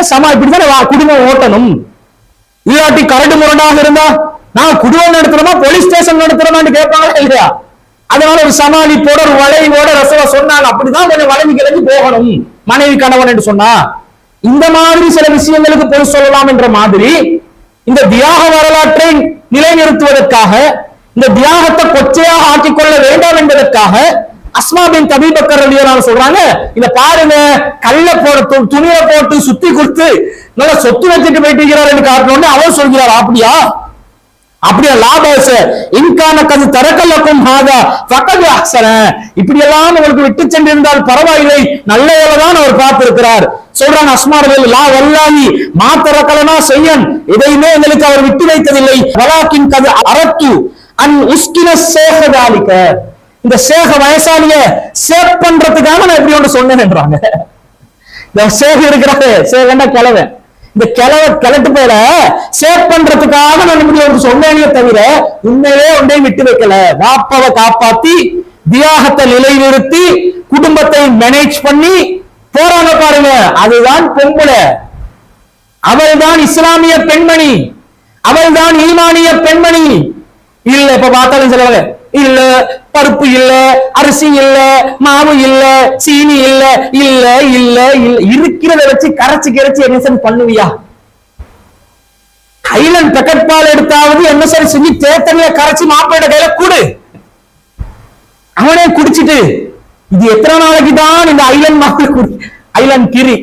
Speaker 2: சமா இப்படித்தானே குடும்பம் ஓட்டணும். இல்லாட்டி கரடு முரடாக இருந்தா நான் குடும்பம் நடத்துறோமா போலீஸ் ஸ்டேஷன் நடத்துறோமான்னு கேட்பாங்களா இல்லையா? அதனால ஒரு சமாளிப்போட ஒரு வளைவோட ரசவா சொன்னாங்க. அப்படிதான் கொஞ்சம் வளைவு கிளம்பி போகணும் மனைவி கணவன் என்று சொன்னா. இந்த மாதிரி சில விஷயங்களுக்கு பொய் சொல்லலாம் என்ற மாதிரி இந்த தியாக வரலாற்றை நிலைநிறுத்துவதற்காக, இந்த தியாகத்தை கொச்சையாக ஆக்கிக் கொள்ள வேண்டாம் என்பதற்காக அஸ்மா பின் அபீ பக்கர் ரலியல்லாஹு அன்ஹு சொல்றாங்க, இத பாருங்க, கல்ல போட்டு துணியை போட்டு சுத்தி கொடுத்து நல்ல சொத்து வச்சுட்டு போயிட்டு இருக்கிறார் என்று காட்டணும்னு அவர் சொல்கிறார். அப்படியா? அப்படியே லாபாச இன்கான கது தரக்கல்லக்கும் ஹாதா ஃபகத் அஹ்ஸன, இப்படி எல்லாம் உங்களுக்கு விட்டு சென்றிருந்தால் பரவாயில்லை, நல்ல வேலைதான் அவர் பார்த்திருக்கிறார். சொல்றாங்க அஸ்மா ரலியல்லாஹு வல்லாஹி மா தரக்கலனா செய்யன், எதையுமே எங்களுக்கு அவர் விட்டு வைத்ததில்லை. வலாக்கின் கது அரத்து அன் உஸ்கின ஷேஹ தாலிக, இந்த ஷேக வயசாலிய சேவ் பண்றதுக்காக நான் எப்படி ஒன்று சொன்னேன் என்றாங்க. இந்த ஷேக் இருக்கிறாரு, ஷேகண்டா கிழவை, இந்த கிழட்டு போல சேவ் பண்றதுக்காக நான் இப்படி ஒன்று சொன்னேனே தவிர உண்மையிலே ஒன்றையும் விட்டு வைக்கல. வாப்பாவை காப்பாத்தி தியாகத்தை நிலைநிறுத்தி குடும்பத்தை மேனேஜ் பண்ணி போறாங்க பாருங்க, அதுதான் பொம்பளை. அவள்தான் இஸ்லாமிய பெண்மணி, அவள்தான் ஈமானிய பெண்மணி. இல்ல இப்ப பார்த்தாலும் சொல்லுவாங்க, இல்ல பருப்பு இல்ல, அரிசி இல்ல, மாவு இல்ல, சீனி இல்ல, இல்ல இல்ல இல்ல, இருக்கிறத வச்சு கரைச்சு கரைச்சு என்ன பண்ணுவியா? ஐலண்ட் பெக்கெட் பால் எடுத்தாவது என்ன சரி செஞ்சு தேத்தனைய கரைச்சு மாப்பிள்ளை கையில கூடு, அவனே குடிச்சிட்டு இது எத்தனை நாளைக்கு தான் இந்த ஐலண்ட் மாப்பிள்ளை ஐலண்ட் கிரி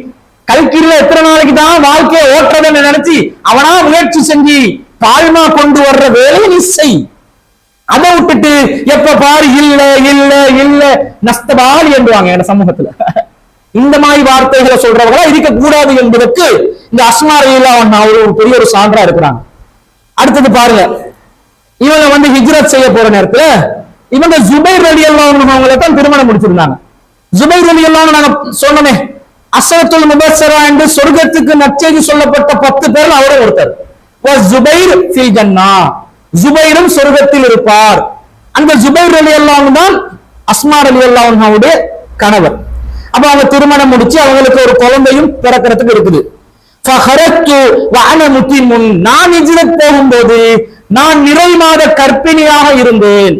Speaker 2: கல்கிரில எத்தனை நாளைக்கு தான் வாழ்க்கையை ஓட்டுறதுன்னு நினைச்சு அவனா முயற்சி செஞ்சு பால்மா கொண்டு வர்ற வேலையை நீ செய். அதை விட்டுட்டு எப்ப பாரு இல்ல இல்ல இல்ல நஷ்டபாலி என்றுவாங்க என் சமூகத்துல. இந்த மாதிரி வார்த்தைகளை சொல்றவங்களா இருக்க கூடாது என்பதற்கு இந்த அஸ்மா ரலியல்லாஹு அன்ஹா ஒரு பெரிய ஒரு சான்றா இருக்கிறாங்க. அடுத்தது பாருங்க, இவங்க வந்து ஹிஜ்ரத் செய்ய போற நேரத்துல இவங்க ஜுபைர் ரலியல்லாஹு அன்ஹு அவங்களை தான் திருமணம் முடிச்சிருந்தாங்க. ஜுபைர் ரலியல்லாஹு அன்ஹு நாங்க சொன்னோமே, அஸ்ஸரத்துல் முபஸ்ஸரா என்று சொர்க்கத்துக்கு நற்செய்தி சொல்லப்பட்ட 10 பேர்ல அவரும் ஒருத்தர். ஜுபைர் ஃபில் ஜன்னா, ஜுபைரும் சொர்க்கத்தில் இருப்பார். அந்த ஜுபைர் ரலியல்லாஹு அன்ஹு தான் அஸ்மா ரலியல்லாஹு அன்ஹாவுடைய கணவர். அப்ப அவங்க திருமணம் முடிச்சு அவங்களுக்கு ஒரு குழந்தையும் பிறக்கிறதுக்கு இருக்குது. ஃபஹரத்து வ அன முத்திமுன், நான் ஹிஜ்ரத் போகும்போது நான் நிறை மாத கர்ப்பிணியாக இருந்தேன்.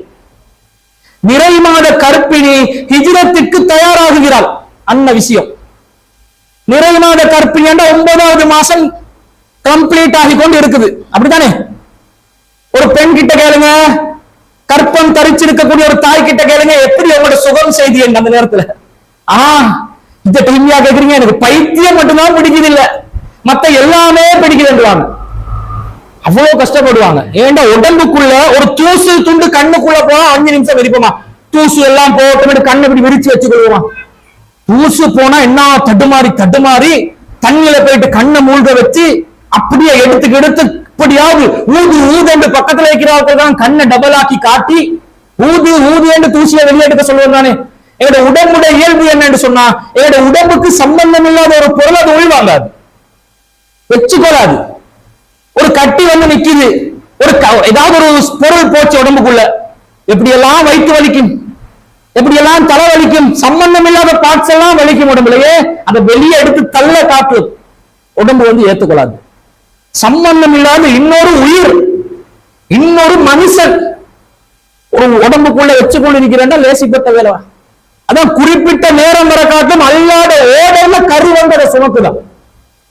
Speaker 2: நிறை மாத கர்ப்பிணி ஹிஜ்ரத்துக்கு தயாராகுகிறாள். அந்த விஷயம் நிறை மாத கர்ப்பிணி என்ற 9வது மாசம் கம்ப்ளீட் ஆகி கொண்டு இருக்குது. அப்படித்தானே? ஒரு பெண் கிட்ட கேளுங்க, கற்பம் தரிச்சிருக்கக்கூடிய ஒரு தாய் கிட்ட கேளுங்க, எப்படி உங்களோட சுகம் செய்தி அந்த நேரத்துல. இந்த டைம்யா கேக்குறீங்க, எனக்கு பைத்தியம் மட்டும்தான் பிடிக்குது, இல்ல மத்த எல்லாமே பிடிக்குதுன்றாங்க. அவ்வளவு கஷ்டப்படுவாங்க. ஏண்டா உடம்புக்குள்ள ஒரு தூசு துண்டு கண்ணுக்குள்ள போனா 5 நிமிஷம் விரிப்போமா, தூசு எல்லாம் போட்டு கண்ணை இப்படி விரிச்சு வச்சுக்கொள்வோமா. தூசு போனா என்ன தடுமாறி தடுமாறி தண்ணியில போயிட்டு கண்ணை மூழ்க வச்சு அப்படியே எடுத்து இப்படியாவது ஊது ஊது என்று பக்கத்துல வைக்கிறவர்கள் தான் கண்ணை டபுள் ஆக்கி காட்டி ஊது ஊது என்று தூசியை வெளியெடுக்க சொல்லுவது தானே. எங்களோட உடம்புடைய இயல்பு என்னன்னு சொன்னா, எங்களோட உடம்புக்கு சம்பந்தம் இல்லாத ஒரு பொருள் அது ஒழிவாங்காது, வச்சுக்கொள்ளாது. ஒரு கட்டி வந்து நிக்குது, ஒரு ஏதாவது ஒரு பொருள் போச்சு உடம்புக்குள்ள, எப்படியெல்லாம் வயிற்று வலிக்கும், எப்படியெல்லாம் தலை வலிக்கும், சம்பந்தம் இல்லாத பார்ட்ஸ் எல்லாம் வலிக்கும் உடம்புலயே. அதை வெளியே எடுத்து தள்ள காட்டு உடம்பு வந்து ஏத்துக்கொள்ளாது. சம்பந்தம் இல்லாத இன்னொரு உயிர், இன்னொரு மனுஷன் ஒரு உடம்புக்குள்ள வச்சுக்கொண்டு இருக்கிறேன் லேசிப்பட்ட வேலை. அதான் குறிப்பிட்ட நேரம் வர காட்டும் அல்லாத ஓடல கரு வந்ததை சுமக்குதான்,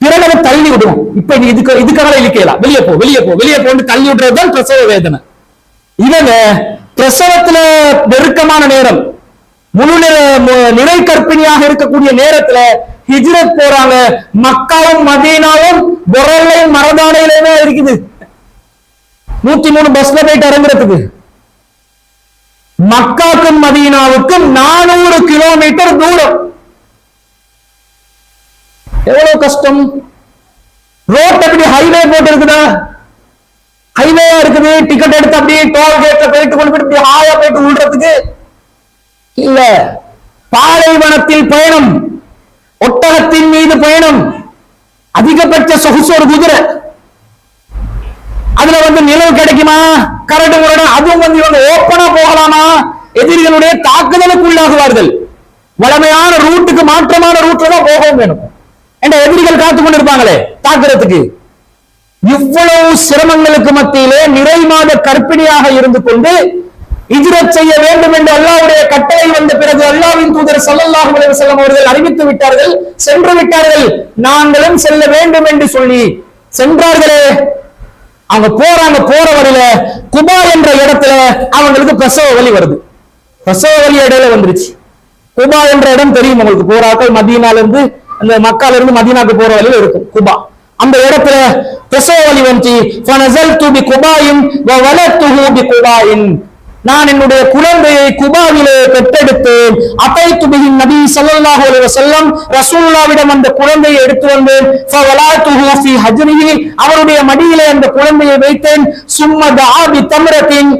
Speaker 2: பிறகு அதை தள்ளி விடுவோம். இப்ப நீ இதுக்காக இழுக்கலாம், வெளியே போ வெளியே போ வெளியே போன்னு தள்ளி விடுறதுதான் பிரசவ வேதனை. இவங்க பிரசவத்துல நெருக்கமான நேரம், முழு நிறை கற்பிணியாக இருக்கக்கூடிய நேரத்துல ஹிஜ்ரத் போறாங்க. மக்காவும் மதீனாவும் பொரல்லையும் மரதானையிலே இருக்குது. 103 பஸ்ல போயிட்டு இறங்குறதுக்கு. மக்காக்கும் மதீனாவுக்கும் 400 கிலோமீட்டர் தூரம். எவ்வளவு கஷ்டம். ரோட் எப்படி ஹைவே போட்டு இருக்குதா? ஹைவேயா இருக்குது. டிக்கெட் எடுத்து அப்படியே டோல் கேட்ல போயிட்டு கொண்டு போயிட்டு ஹாயா போயிட்டு விடுறதுக்கு இல்ல. பாலைவனத்தில் பயணம், ஒட்டகத்தின் மீது பயணம், அதிகபட்ச சொகுசு ஒரு குதிரை. அதுல வந்து நிலவு கிடைக்குமா, கரடு முரடு, அதுவும் வந்து இவங்க ஓப்பனா போகலாமா, எதிரிகளுடைய தாக்குதலுக்கு உள்ளாகுவார்கள். வளமையான ரூட்டுக்கு மாற்றமான ரூட்ல தான் போகவும் வேணும். என்ற எதிரிகள் காத்து கொண்டு இருப்பாங்களே தாக்குறதுக்கு. இவ்வளவு சிரமங்களுக்கு மத்தியிலே நிறை மாத கர்ப்பிணியாக இருந்து கொண்டு ஹிஜ்ரத் செய்ய வேண்டும் என்று அல்லாஹ்வுடைய கட்டளை வந்த பிறகு அல்லாஹ்வின் தூதர் ஸல்லல்லாஹு அலைஹி வஸல்லம் அவர்கள் அறிவித்து விட்டார்கள், சென்று விட்டார்கள். நாங்களும் செல்ல வேண்டும் என்று சொல்லி சென்றார்களே. அவங்க போறாங்க, போற வழியில குபா என்ற இடத்துல அவங்களுக்கு பிரசவ வலி வருது. பிரசவ வலி இடையில வந்துருச்சு. குபா என்ற இடம் தெரியும் உங்களுக்கு, போராக்கள் மதீனால இருந்து அந்த மக்கால இருந்து மதீனாக்கு போற வழியில இருக்கும் குபா. அந்த இடத்துல பிரசவ வலி வந்து ஃபனஸல்து பிகுபாயின் வ வலத்துஹு பிகுபாயின், நான் என்னுடைய குழந்தையை குபாவிலே பெற்றெடுத்தேன். அதைத்து பிஹின் நபி ஸல்லல்லாஹு அலைஹி வஸல்லம், ரசூலுல்லாஹ்விடம் அந்த குழந்தையை எடுத்து வந்தேன். ஃபவலாத்துஹு ஃபீ ஹஜ்ரிஹி, அவருடைய மடியிலே அந்த குழந்தையை வைத்தேன். சும்ம தஆ பி தம்ரத்தின்,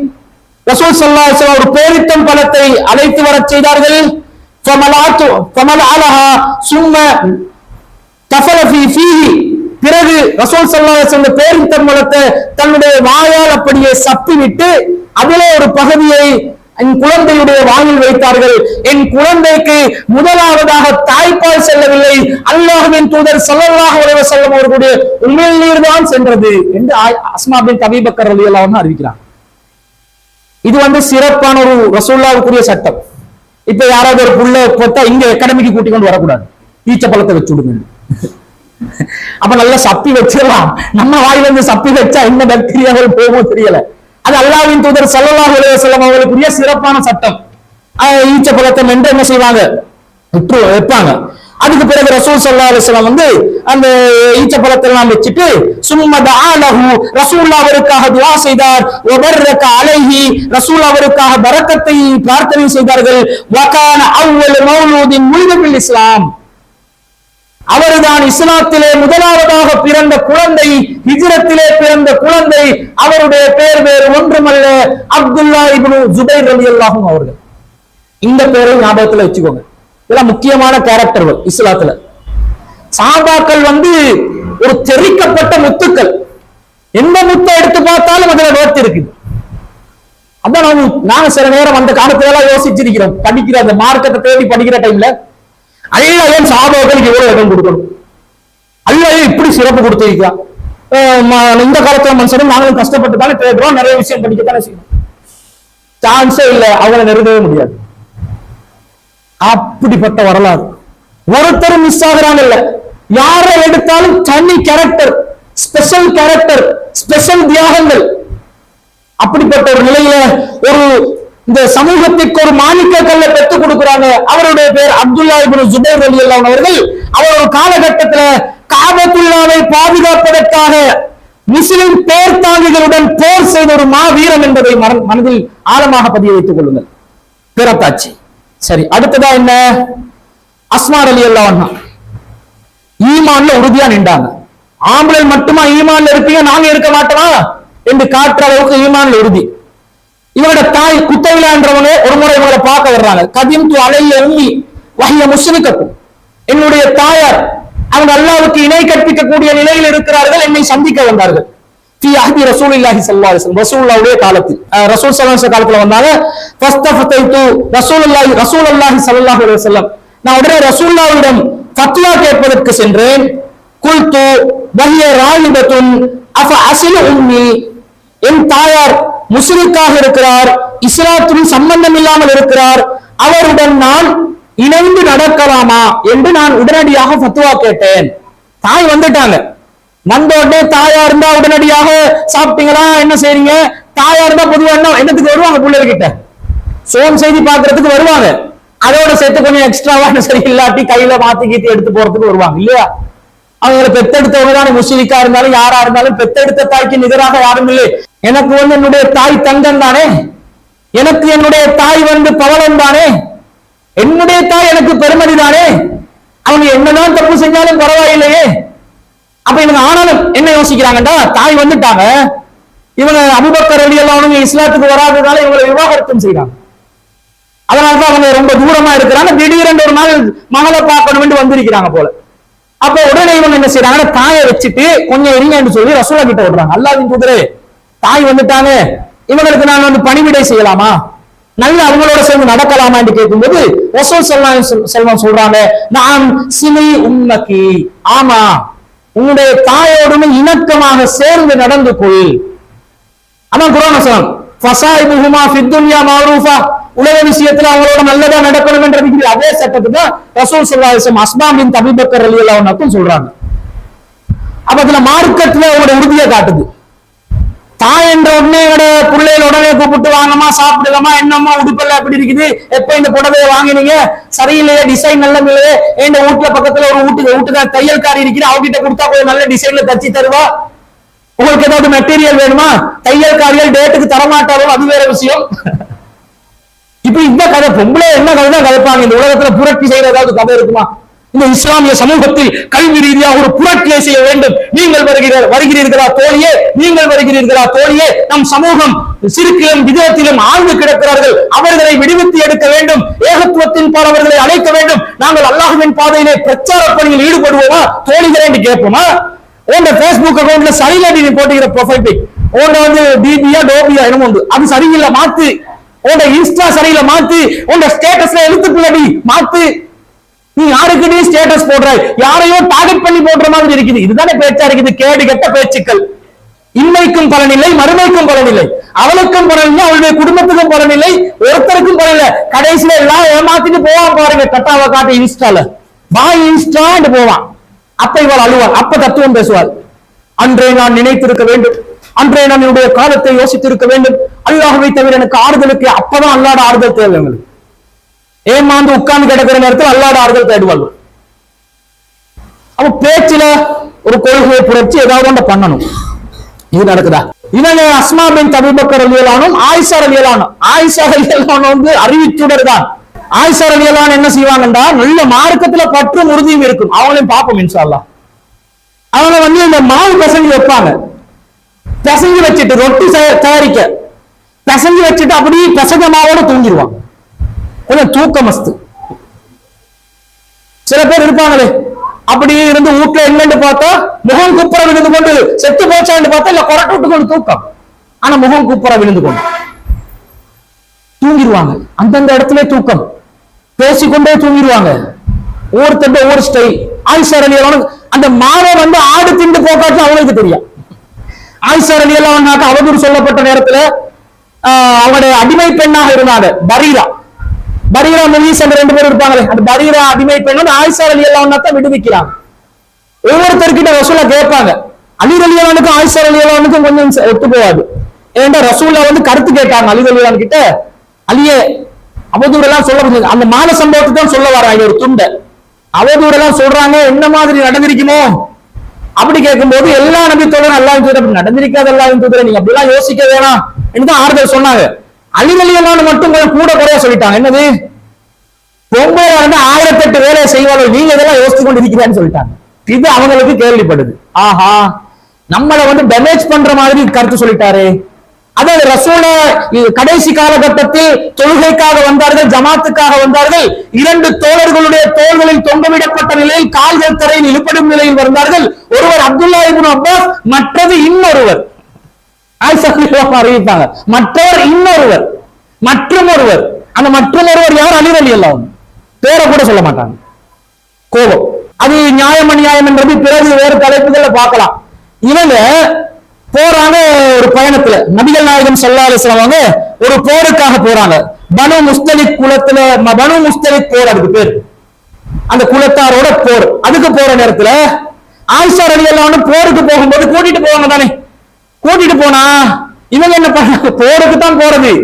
Speaker 2: ரசூல் ஸல்லல்லாஹு அலைஹி வஸல்லம் ஒரு பேரித்தம் பழத்தை அழைத்து வரச் செய்தார்கள். ஃபமலஅலஹா சும்ம தஃபல ஃபீஹி, பிறகு ரசூல் ஸல்லல்லாஹு அலைஹி வஸல்லம் பேரித்தம் பழத்தை தன்னுடைய வாயால் அப்படியே சப்பிவிட்டு அதிலே ஒரு பகுதியை என் குழந்தையுடைய வாயில் வைத்தார்கள். என் குழந்தைக்கு முதலாவதாக தாய்ப்பால் செல்லவில்லை, அல்லாஹ்வின் தூதர் ஸல்லல்லாஹு அலைஹி வஸல்லம் அவர்களுடைய உமிழ்நீர் தான் சென்றது என்று அஸ்மா பின்த் அபீ பக்கர் ரலியல்லாஹு அன்ஹா அறிவிக்கிறார். இது சிறப்பான ஒரு ரசூலுல்லாஹ்வுக்குரிய சட்டம். இப்ப யாராவது ஒரு புள்ள போட்டா இங்க அகாடமிக்கு கூட்டி கொண்டு வரக்கூடாது, ஈச்ச பழத்தை வச்சு விடுங்க. அப்ப நல்லா சப்பி வச்சிடலாம். நம்ம வாயில இருந்து சப்பி வச்சா என்ன பாக்டீரியாவில் போகுமோ தெரியல. அது அல்லாஹ்வின் தூதர் ஸல்லல்லாஹு அலைஹி வஸல்லம் அவர்களுக்குரிய சிறப்பான சட்டம். ஈச்ச பழத்தை மென்று என்ன செய்வாங்க, வைப்பாங்க. அதுக்கு பிறகு ரசூல் ஸல்லல்லாஹு அலைஹி வஸல்லம் அந்த ஈச்ச பழத்தை எல்லாம் வச்சுட்டு சும்ம தஆலஹு, ரசூல் அவருக்காக துஆ செய்தார். வபர்ரக அலைஹி, ரசூல் அவருக்காக பரக்கத்தை பிரார்த்தனை செய்தார்கள். வகான அவ்வல் மௌலூதின் உலித பில் இஸ்லாம், அவர்தான் இஸ்லாத்திலே முதலாவதாக பிறந்த குழந்தை, ஹிஜ்ரத்திலே பிறந்த குழந்தை. அவருடைய பெயர் வேறு ஒன்றுமல்ல, அப்துல்லா இப்னு ஜுபைர் ரலியல்லாஹு அன்ஹு அவர்கள். இந்த பெயரை ஞாபகத்துல வச்சுக்கோங்க. இதெல்லாம் முக்கியமான கேரக்டர்கள் இஸ்லாத்துல. சஹாபாக்கள் ஒரு தெரிக்கப்பட்ட முத்துக்கள். எந்த முத்தை எடுத்து பார்த்தாலும் அதுல வேர்த்து இருக்குது. அதான் நாங்க சில நேரம் அந்த காலத்துல எல்லாம் யோசிச்சிருக்கிறோம். படிக்கிற அந்த மார்க்கத்தை தேடி படிக்கிற டைம்ல அல்லாஹ் ஏன் சஹாபாக்களுக்கு இவ்வளவு இடம் கொடுக்கணும், அல்லாஹ் இப்படி சிறப்பு கொடுத்திருக்கிறான். இந்த காலத்துல மனுஷனும் நாங்களும் கஷ்டப்பட்டு தானே தேடுறோம், நிறைய விஷயம் படிக்கத்தானே செய்யணும். சான்ஸே இல்லை, அவங்களை நெருங்கவே முடியாது. அப்படிப்பட்ட வரலாறு. ஒருத்தரும் மிஸ் ஆகிறாங்க இல்ல, யாரை எடுத்தாலும் தனி கேரக்டர், ஸ்பெஷல் கேரக்டர், ஸ்பெஷல் தியாகங்கள். அப்படிப்பட்ட ஒரு நிலையில இந்த சமூகத்திற்கு ஒரு மாணிக்க கல்லை பெற்றுக் கொடுக்கிறாங்க. அவருடைய பேர் அப்துல்லா இப்னு ஜுபைர் ரலியல்லாஹு அன்ஹு அவர்கள். அவர் ஒரு காலகட்டத்தில் காபத்துல்லாவை பாதுகாப்பதற்காக முஸ்லிம் பேர்தாங்கிகளுடன் போர் செய்த ஒரு மாவீரன் என்பதை மனதில் ஆழமாக பதிய வைத்துக் கொள்ளுங்கள். பிறத்தாச்சு. சரி, அடுத்ததா என்ன? அஸ்மா ரலியல்லாஹு அன்ஹா ஈமான்ல உறுதியா நின்றாங்க. ஆம்பளை மட்டுமா ஈமான்ல இருப்பீங்க, நாங்க இருக்க மாட்டோமா என்று காட்டுற அளவுக்கு ஈமான்ல உறுதி. இவரோட தாய் குத்தைலா என்றவங்க ஒரு முறை இவங்களை பார்க்க வர்றாங்க. கதிம்து அலைய உம்மி வஹிய முஸ்ரிகத்து, என்னுடைய தாயார் அவங்க அல்லாஹ்வுக்கு இணை கற்பிக்கக்கூடிய நிலையில் இருக்கிறார்கள், என்னை சந்திக்க வந்தார்கள். ஃபீ அஹ்தி ரசூலுல்லாஹி ஸல்லல்லாஹு அலைஹி வஸல்லம், ரசூலுல்லாஹ்வுடைய காலத்தில், ரசூல் ஸல்லல்லாஹு அலைஹி வஸல்லம் காலத்துல வந்தாங்க. ஃபஸ்தஃபதைது ரசூலுல்லாஹி ஸல்லல்லாஹு அலைஹி வஸல்லம், நான் உடனே ரசூலுல்லாஹ்விடம் ஃபத்வா கேட்பதற்கு சென்றேன். குல்து வஹிய ராயிபத்துன் அஃப அஸிலு உம்மி, என் தாயார் முஸ்லிக்காக இருக்கிறார், இஸ்லாத்துடன் சம்பந்தம் இல்லாமல் இருக்கிறார், அவருடன் நான் இணைந்து நடக்கலாமா என்று நான் உடனடியாக ஃபத்வா கேட்டேன். தாய் வந்துட்டாங்க. வந்த உடனே தாயா இருந்தா உடனடியாக சாப்பிட்டீங்களா, என்ன செய்றீங்க, தாயா இருந்தா பொதுவா என்னத்துக்கு வருவாங்க, பிள்ளைகிட்ட சோம் செய்தி பாக்குறதுக்கு வருவாங்க. அதோட சேர்த்து கொஞ்சம் எக்ஸ்ட்ராவா சரி இல்லாட்டி கையில மாத்தி கீத்தி எடுத்து போறதுக்கு வருவாங்க இல்லையா. அவங்களை பெத்தெடுத்தவங்க தான் முஸ்லிக்கா இருந்தாலும் யாரா இருந்தாலும் பெத்தெடுத்த தாய்க்கு நிகராக யாரும் இல்லை. எனக்கு என்னுடைய தாய் தங்கம் தானே, எனக்கு என்னுடைய தாய் பவளம் தானே, என்னுடைய தாய் எனக்கு பெருமதி தானே. அவங்க என்னதான் தப்பு செஞ்சாலும் பரவாயில்லையே. அப்ப இவங்க ஆனாலும் என்ன யோசிக்கிறாங்கடா, தாய் வந்துட்டாங்க, இவங்க அபூபக்கர் ரலியல்லாஹு அன்ஹு இஸ்லாத்துக்கு வராததால இவங்களை விவாகரத்தும் செய்யறாங்க. அதனாலதான் அவங்க ரொம்ப தூரமா இருக்கிறாங்க. திடீரென்று ஒரு நாள் மகளை பார்க்கணும் என்று வந்திருக்கிறாங்க போல. அப்ப உடனே இவங்க என்ன செய்யறாங்க, தாயை வச்சுட்டு கொஞ்சம் இருங்கன்னு சொல்லி ரசூலா கிட்ட விடுறாங்க. அல்லாஹ்வின் தூதரே, தாய் வந்துட்டாங்க, இவங்களுக்கு நான் பணிவிடை செய்யலாமா, நல்ல அவங்களோட சேர்ந்து நடக்கலாமா என்று கேட்கும்போது ரசூல் ஸல்லல்லாஹு அலைஹி வஸல்லம் சொல்றாங்க, நான் சிலி உம்மகி, ஆமா உன்னுடைய தாயோடு இணக்கமாக சேர்ந்து நடந்து கொள். அதான் குர்ஆன் வசனம். ஃபஸாயிபுஹுமா ஃபித்துன்யா மஅரூஃபா, உலக விஷயத்துல அவங்களோட நல்லதா நடக்கணும் என்ற அதே சட்டத்துக்கு தான் ரசூல் ஸல்லல்லாஹு அலைஹி வஸல்லம் அஸ்மா பின்த் அபீ பக்கர் ரலியல்லாஹு அன்ஹுக்கும் சொல்றாங்க. அப்ப அதுல மார்க்கத்துல அவங்களோட உறுதியை காட்டுது. தாய் என்ற உடனே பிள்ளைகள் உடனே கூப்பிட்டு வாங்கம்மா சாப்பிடுங்கம்மா, என்னம்மா உடுப்பெல்லாம் எப்படி இருக்குது, எப்ப இந்த புடவையை வாங்கினீங்க, சரியில்லையே டிசைன் நல்ல இல்லையே, என் வீட்டுல பக்கத்துல ஒரு வீட்டுக்கார தையல்காரி இருக்குது, அவகிட்ட கொடுத்தா கொஞ்சம் நல்ல டிசைன்ல தச்சு தருவா, உங்களுக்கு ஏதாவது மெட்டீரியல் வேணுமா, தையல்காரிகள் டேட்டுக்கு தரமாட்டாரோ அது வேற விஷயம். இப்ப இந்த கதை பொம்பளை என்ன கதை தான் கதைப்பாங்க. இந்த உலகத்துல புரட்சி செய்யற ஏதாவது கதை இருக்குமா? இந்த இஸ்லாமிய சமூகத்தில் கல்வி ரீதியாக ஒரு புரட்சியை செய்ய வேண்டும். நீங்கள் வருகிறீர்களா தோழியே, நீங்கள் வருகிறீர்களா தோழியே, நம் சமூகம் சிறுக்கிலும் விதத்திலும் ஆழ்ந்து கிடக்கிறார்கள், அவர்களை விடுவித்து எடுக்க வேண்டும், ஏகத்துவத்தின் பால் அவர்களை அழைக்க வேண்டும். நாங்கள் அல்லாஹ்வின் பாதையிலே பிரச்சார பணியில் ஈடுபடுவோமா தோழிகளே என்று கேட்போமா? உங்க பேஸ்புக் அக்கௌண்ட்ல சரியில்லை நீ போட்டுக்கிற ப்ரொஃபைல் பிக், உங்க வந்து டிபியா டோபியா என்னமோ உண்டு, அது சரியில்லை மாத்து. உங்க இன்ஸ்டா சரியில்லை மாத்து. உங்க ஸ்டேட்டஸ்ல எழுத்துக்குள்ளடி மாத்து. நீ யாருக்கு நீ ஸ்டேட்டஸ் போடுற, யாரையோ டார்கெட் பண்ணி போடுற மாதிரி இருக்குது. இதுதானே பேச்சா இருக்குது, கேடு கெட்ட பேச்சுக்கள். இன்மைக்கும் பலனில்லை, மறுமைக்கும் பலனில்லை, அவளுக்கும் பலனில்லை, அவளுடைய குடும்பத்துக்கும் பலனில்லை, ஒருத்தருக்கும் பலனில்லை. கடைசியில எல்லாம் ஏமாத்திட்டு போவான் பாருங்க, கட்டாவை காட்டு இன்ஸ்டால பாய் இன்ஸ்டான்னு போவான். அப்ப இவள் அழுவாள், அப்ப தத்துவம் பேசுவாள். அன்றே நான் நினைத்திருக்க வேண்டும், அன்றே நான் என்னுடைய காலத்தை யோசித்திருக்க வேண்டும், அல்லாஹ்வை தவிர எனக்கு ஆறுதலுக்கு. அப்பதான் அல்லாட ஆறுதல் தேவை எங்களுக்கு. ஏமாந்து உட்கார்ந்து கிடக்கிற நேரத்தில் அல்லாட ஆறுதல் தேடுவாள். அப்ப பேச்சுல ஒரு கொள்கையை புரட்சி ஏதாவது ஒன்று பண்ணணும். இது நடக்குதா? இவங்க அஸ்மா பின்த் அபீ பக்கர் ரலியல்லாஹு ஆயிஷா ரலியல்லாஹு ஆயிஷா ரலியல்லாஹு வந்து அறிவிச்சுடர் தான். ஆயிஷா ரலியல்லாஹு என்ன செய்வாங்கன்றா, நல்ல மார்க்கத்துல பற்றும் உறுதியும் இருக்கும். அவங்களையும் பார்ப்போம் இன்ஷா அல்லாஹ். அவங்க வந்து இந்த மாவு பிசைஞ்சு வைப்பாங்க, பிசைஞ்சு வச்சுட்டு ரொட்டி தயாரிக்க பிசைஞ்சு வச்சுட்டு அப்படியே பிசைஞ்ச மாவோட தூங்கிடுவாங்க. கொஞ்சம் தூக்க மஸ்து. சில பேர் இருப்பாங்களே அப்படியே இருந்து வீட்டுல என்னன்னு பார்த்தா முகம் குப்புற விழுந்து கொண்டு செத்து போச்சான்னு பார்த்தா இல்ல கொரட்டை விட்டு கொண்டு தூக்கம், ஆனா முகம் குப்புற விழுந்து கொண்டு தூங்கிடுவாங்க. அந்தந்த இடத்துல தூக்கம், பேசிக்கொண்டே தூங்கிடுவாங்க. ஒவ்வொருத்தர் ஒவ்வொரு ஸ்டைல். ஆயிஷா ரலியல்லாஹு அந்த மாவை வந்து ஆடு திண்டு போக்காச்சு அவங்களுக்கு தெரியும். ஆயிஷா ரலியல்லாஹு அன்ஹா அவதூறு சொல்லப்பட்ட நேரத்துல அவங்களுடைய அடிமை பெண்ணாக இருந்தாங்க பரீரா, பரீரா முகீஸ் என்ற 2 பேர் இருப்பாங்களே, அந்த பரீரா அடிமை பெண் வந்து ஆயிஷா ரலியல்லாஹு அன்ஹா தான் விடுவிக்கிறாங்க. ஒவ்வொருத்தர்கிட்ட ரசூலா கேட்பாங்க. அலி ரலியல்லாஹு அன்ஹுக்கும் ஆயிஷா ரலியல்லாஹு அன்ஹுக்கும் கொஞ்சம் ஒத்து போகாது. ஏன்னா ரசூலா வந்து கருத்து கேட்டாங்க அலி ரலியல்லாஹு அன்ஹு கிட்ட, அலியே அவதூறு எல்லாம் சொல்ல முடியாது, அந்த மான சம்பவத்தை தான் சொல்ல வராங்க ஒரு துண்டை. அவதூறு எல்லாம் சொல்றாங்க, என்ன மாதிரி நடந்திருக்குமோ அப்படி கேட்கும்போது எல்லா நபி தோழரும் அல்லாஹ்வின் தூதர் அப்படி நடந்திருக்காது, அல்லாஹ்வின் தூதர் நீங்க அப்படிலாம் யோசிக்க வேணாம் என்று ஆறுதல் சொன்னாங்க. அலி ரலியல்லாஹு மட்டும் கொஞ்சம் கூட குறைய சொல்லிட்டாங்க. என்னது, பொம்பளை வந்து 1008 வேலையை செய்வார்கள், நீங்க இதெல்லாம் யோசிச்சு கொண்டு இருக்கிறான்னு சொல்லிட்டாங்க. இது அவங்களுக்கு கேள்விப்படுது. ஆஹா, நம்மளை வந்து டேமேஜ் பண்ற மாதிரி கருத்து சொல்லிட்டாரு. அதாவது ரசூல கடைசி காலகட்டத்தில் தொழுகைக்காக வந்தார்கள், ஜமாத்துக்காக வந்தார்கள். 2 தோழர்களுடைய தோள்களில் தொங்கவிடப்பட்ட நிலையில் கால்கள் தரையில் இழுப்படும் நிலையில் வந்தார்கள். ஒருவர் அப்துல்லா இப்னு அப்பாஸ், மற்றது இன்னொருவர். ஆயிஷா ரலியல்லாஹு அறிவித்தாங்க, மற்றவர் இன்னொருவர், மற்றும் ஒருவர். அந்த மற்றும் ஒருவர் யார்? அலி ரலியல்லாஹு அன்ஹு. பேரை கூட சொல்ல மாட்டாங்க. கோபம். அது நியாயம் அநியாயம் என்றது பிறகு வேறு தலைப்புகளை பார்க்கலாம். இவங்க போறாங்க ஒரு பயணத்துல, நபிகள் நாயகம் ஸல்லல்லாஹு அலைஹி வஸல்லம் ஒரு போருக்காக போறாங்க. பனு முஸ்தலிக் குலத்துல, பனு முஸ்தலிக் போர் அதுக்கு பேர், அந்த குலத்தாரோட போர். அதுக்கு போற நேரத்துல ஆயிஷா ரலியல்லாஹு அன்ஹா போருக்கு போகும்போது கூட்டிட்டு போவாங்க தானே, கூட்டிட்டு போனா இவங்க என்ன பண்ணாங்க, போருக்கு தான் போறது,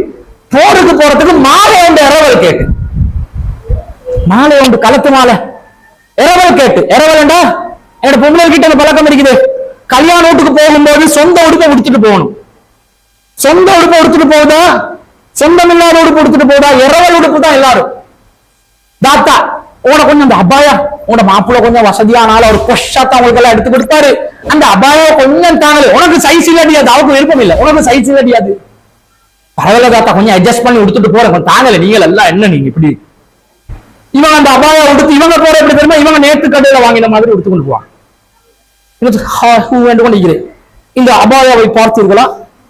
Speaker 2: போருக்கு போறதுக்கு மாலை ஒன்று இரவல் கேட்டு, மாலை ஒன்று களத்து மாலை இரவல் கேட்டு. இரவல்டா என்னோட பொம்பளை கிட்ட அந்த பழக்கம் இருக்குது, கல்யாண வீட்டுக்கு போகும்போது சொந்த உடுப்பை உடுத்துட்டு போகணும். சொந்த உடுப்பை உடுத்துட்டு போகுதா, சொந்தம் இல்லாத உடுப்பு உடுத்துட்டு போகுதா, இரவல் உடுப்பு தான் எல்லாரும். தாத்தா உன கொஞ்சம் அந்த அபாயா, உன மாப்பிள்ள கொஞ்சம் வசதியானால ஒரு பொஷாத்தா உங்களுக்கு எல்லாம் எடுத்து கொடுத்தாரு, அந்த அபாயா கொஞ்சம் தாங்கல, உனக்கு சைஸ் இல்லடியாது, அவருக்கு விருப்பம் இல்லை, உனக்கு சைஸ் இல்லடியாது, பரவாயில்ல தாத்தா கொஞ்சம் அட்ஜஸ்ட் பண்ணி உடுத்துட்டு போற, கொஞ்சம் தாங்கல, நீங்கள் எல்லாம் என்ன நீங்க இப்படி. இவங்க அந்த அபாயா உடுத்து இவங்க போற எப்படி தெரியுமா, இவங்க நேற்று கடையில வாங்கின மாதிரி உடுத்து கொண்டு போவாங்க. இந்த அபாயாவை பார்த்தீர்களா,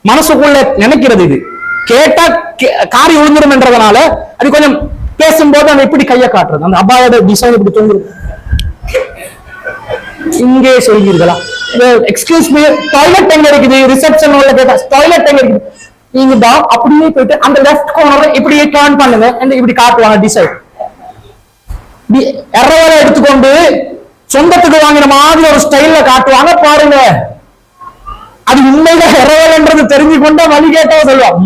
Speaker 2: மனசுக்குள்ள நினைக்கிறது, இது கேட்டா காரி விழுந்துரும் என்றதுனால அது கொஞ்சம் பேசும்போது அந்த இப்படி கையை காட்டுறது, அந்த அபாயோட டிசைன் இப்படி தோங்குது. இங்கே சொல்கிறீர்களா, எக்ஸ்கியூஸ் மீ டாய்லெட் எங்க இருக்குது, ரிசப்ஷன் உள்ள கேட்டா டாய்லெட் எங்க இருக்குது, நீங்க தான் அப்படியே போயிட்டு அந்த லெஃப்ட் கார்னர்ல இப்படியே டர்ன் பண்ணுங்க இப்படி காட்டுவாங்க டிசைட். எரவலை எடுத்துக்கொண்டு சொந்தத்துக்கு வாங்கின மாதிரி ஒரு ஸ்டைல்ல காட்டுவாங்க பாருங்க. அது உண்மையில எரவல்ன்றது தெரிஞ்சு கொண்டா வழி கேட்டா சொல்லுவான்,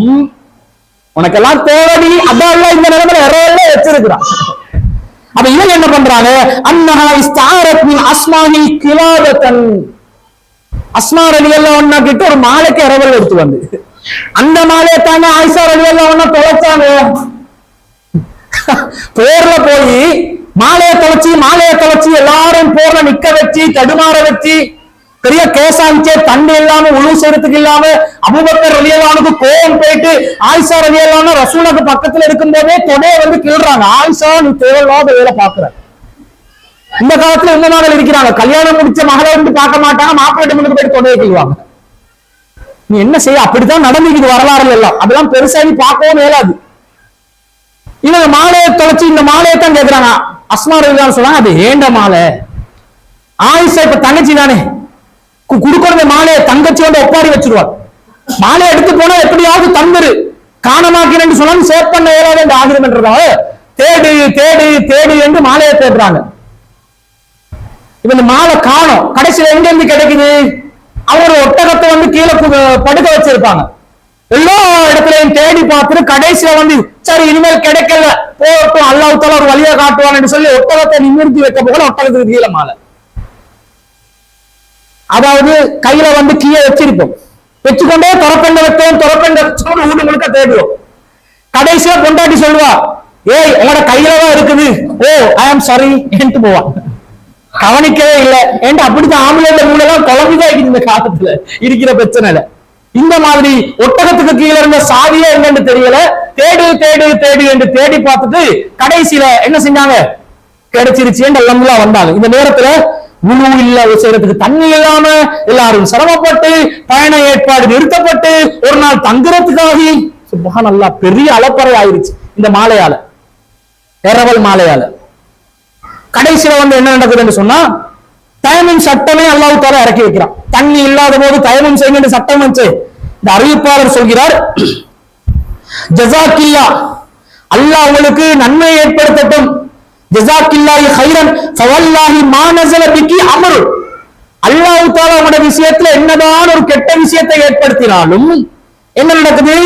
Speaker 2: உனக்கெல்லாம் தேவடி அதான் இந்த நிலைமையில எரவல்ல வச்சிருக்கிறான். அப்ப இவங்க என்ன பண்றாங்க, அன்னஹா இஸ்தாரத் மின் அஸ்மாஹி கிலாபத்தன், அஸ்மா ரலியல்லாஹு அன்ஹா கிட்ட ஒரு மாலைக்கு எரவல் எடுத்து வந்து அந்த மாலையை தாங்க ஆயிஷா ரலியல்லாஹு அன்ஹா தொலைச்சாங்க. போர்ல போய் மாலையை தொலைச்சி எல்லாரும் போர்ல நிக்க வச்சு தடுமாற வச்சு பெரிய கேசாமிச்சே தண்ணி இல்லாம உழு செய்யறதுக்கு இல்லாம அபூபக்கர் ரலியல்லாஹு அன்ஹுக்கு கோவம் போயிட்டு ஆயிஷா ரலியல்லாஹு அன்ஹா ரசூலுக்கு பக்கத்துல இருக்கும் போதே தொடைய வந்து கீழ்றாங்க, ஆயிஷா நீ தேவையில்லாத வேலை பாக்குற. இந்த காலத்துல இந்த நாள் இருக்கிறாங்க, கல்யாணம் முடிச்ச மகளை வந்து பார்க்க மாட்டாங்க, மாப்பிள்ளை முன்னுக்கு போயிட்டு தொடைய கீழ்வாங்க. நீ என்ன செய்ய, அப்படித்தான் நடந்துக்குது வரலாறுல எல்லாம், அதெல்லாம் பெருசா நீ பார்க்கவும் மேலாது. இவங்க மாலையை தொலைச்சு இந்த மாலையை தான் கேட்கிறாங்க. அஸ்மா ரலியல்லாஹு சொல்றாங்க, அது ஏண்ட மாலை. ஆயிஷா இப்ப தங்கச்சி தானே, குடுக்கிற மாலையை தங்கச்சி வந்து ஒப்பாரி வச்சிருவார். மாலையை எடுத்து போனா எப்படியாவது தந்துரு, காணமாக்கிறேன்னு சொன்னாலும் சேவ் பண்ண இயலாது ஆகிருமென்றதாக தேடு தேடு தேடு என்று மாலையை தேடுறாங்க. இப்ப இந்த மாலை காணும், கடைசியில எங்க இருந்து கிடைக்குது, அவர் ஒட்டகத்தை வந்து கீழே படுக்க வச்சிருப்பாங்க. எல்லா இடத்துலயும் தேடி பார்த்துட்டு கடைசியில வந்து சரி இனிமேல் கிடைக்கல போட்டும் அல்லாஹ் தஆலா ஒரு வழியா காட்டுவான்னு சொல்லி ஒட்டகத்தை நிமிர்த்தி வைக்க போல ஒட்டகத்துக்கு கீழே மாலை. அதாவது கையில வந்து கீழே வச்சிருப்போம், வச்சுக்கொண்டே துறப்பண்ட வீடு முழுக்க தேடுவோம். கடைசியா பொண்டாட்டி சொல்லுவா, ஏய் உங்களோட கையில தான் இருக்குது, ஓ ஐ ஆம் சாரி என்று போவான். கவனிக்கவே இல்லை என்று அப்படித்தான் ஆம்பளை மூலம் குழம்புதான் இந்த காலத்துல இருக்கிற பிரச்சனை. இந்த மாதிரி ஒட்டகத்துக்கு கீழே இருந்த சாவியே என்னன்னு தெரியல, தேடு தேடு தேடு என்று தேடி பார்த்துட்டு கடைசியில என்ன செஞ்சாங்க, கிடைச்சிருச்சு எல்லாம் வந்தாங்க. இந்த நேரத்துல உணவு இல்ல செய்யறதுக்கு தண்ணி இல்லாம எல்லாரும் சிரமப்பட்டு பயண ஏற்பாடு நிறுத்தப்பட்டு ஒரு நாள் தங்குறதுக்காக சுப்ஹானல்லாஹ் பெரிய அலப்பறை ஆயிருச்சு இந்த மாலையால, இரவல் மாலையால. கடைசியில வந்து என்ன நடக்குதுன்னு சொன்னா, தயமின் சட்டமே அல்லாஹ் தஆலா இறக்கி வைக்கிறான். தண்ணி இல்லாத போது தயமம் செய்யுங்க சட்டம் வந்து இந்த அறிவிப்பாளர் சொல்கிறார், ஜஸாக்கில்லா அல்லாஹ் உங்களுக்கு நன்மை ஏற்படுத்தட்டும், ஜஸாக்கில்லாஹி கைரன் ஃபவல்லாஹி மா நஸல பிகி அம்ரு, அல்லாஹ் தஆலா உங்களுடைய விஷயத்துல என்னதான் ஒரு கெட்ட விஷயத்தை ஏற்படுத்தினாலும் என்ன நடக்குது,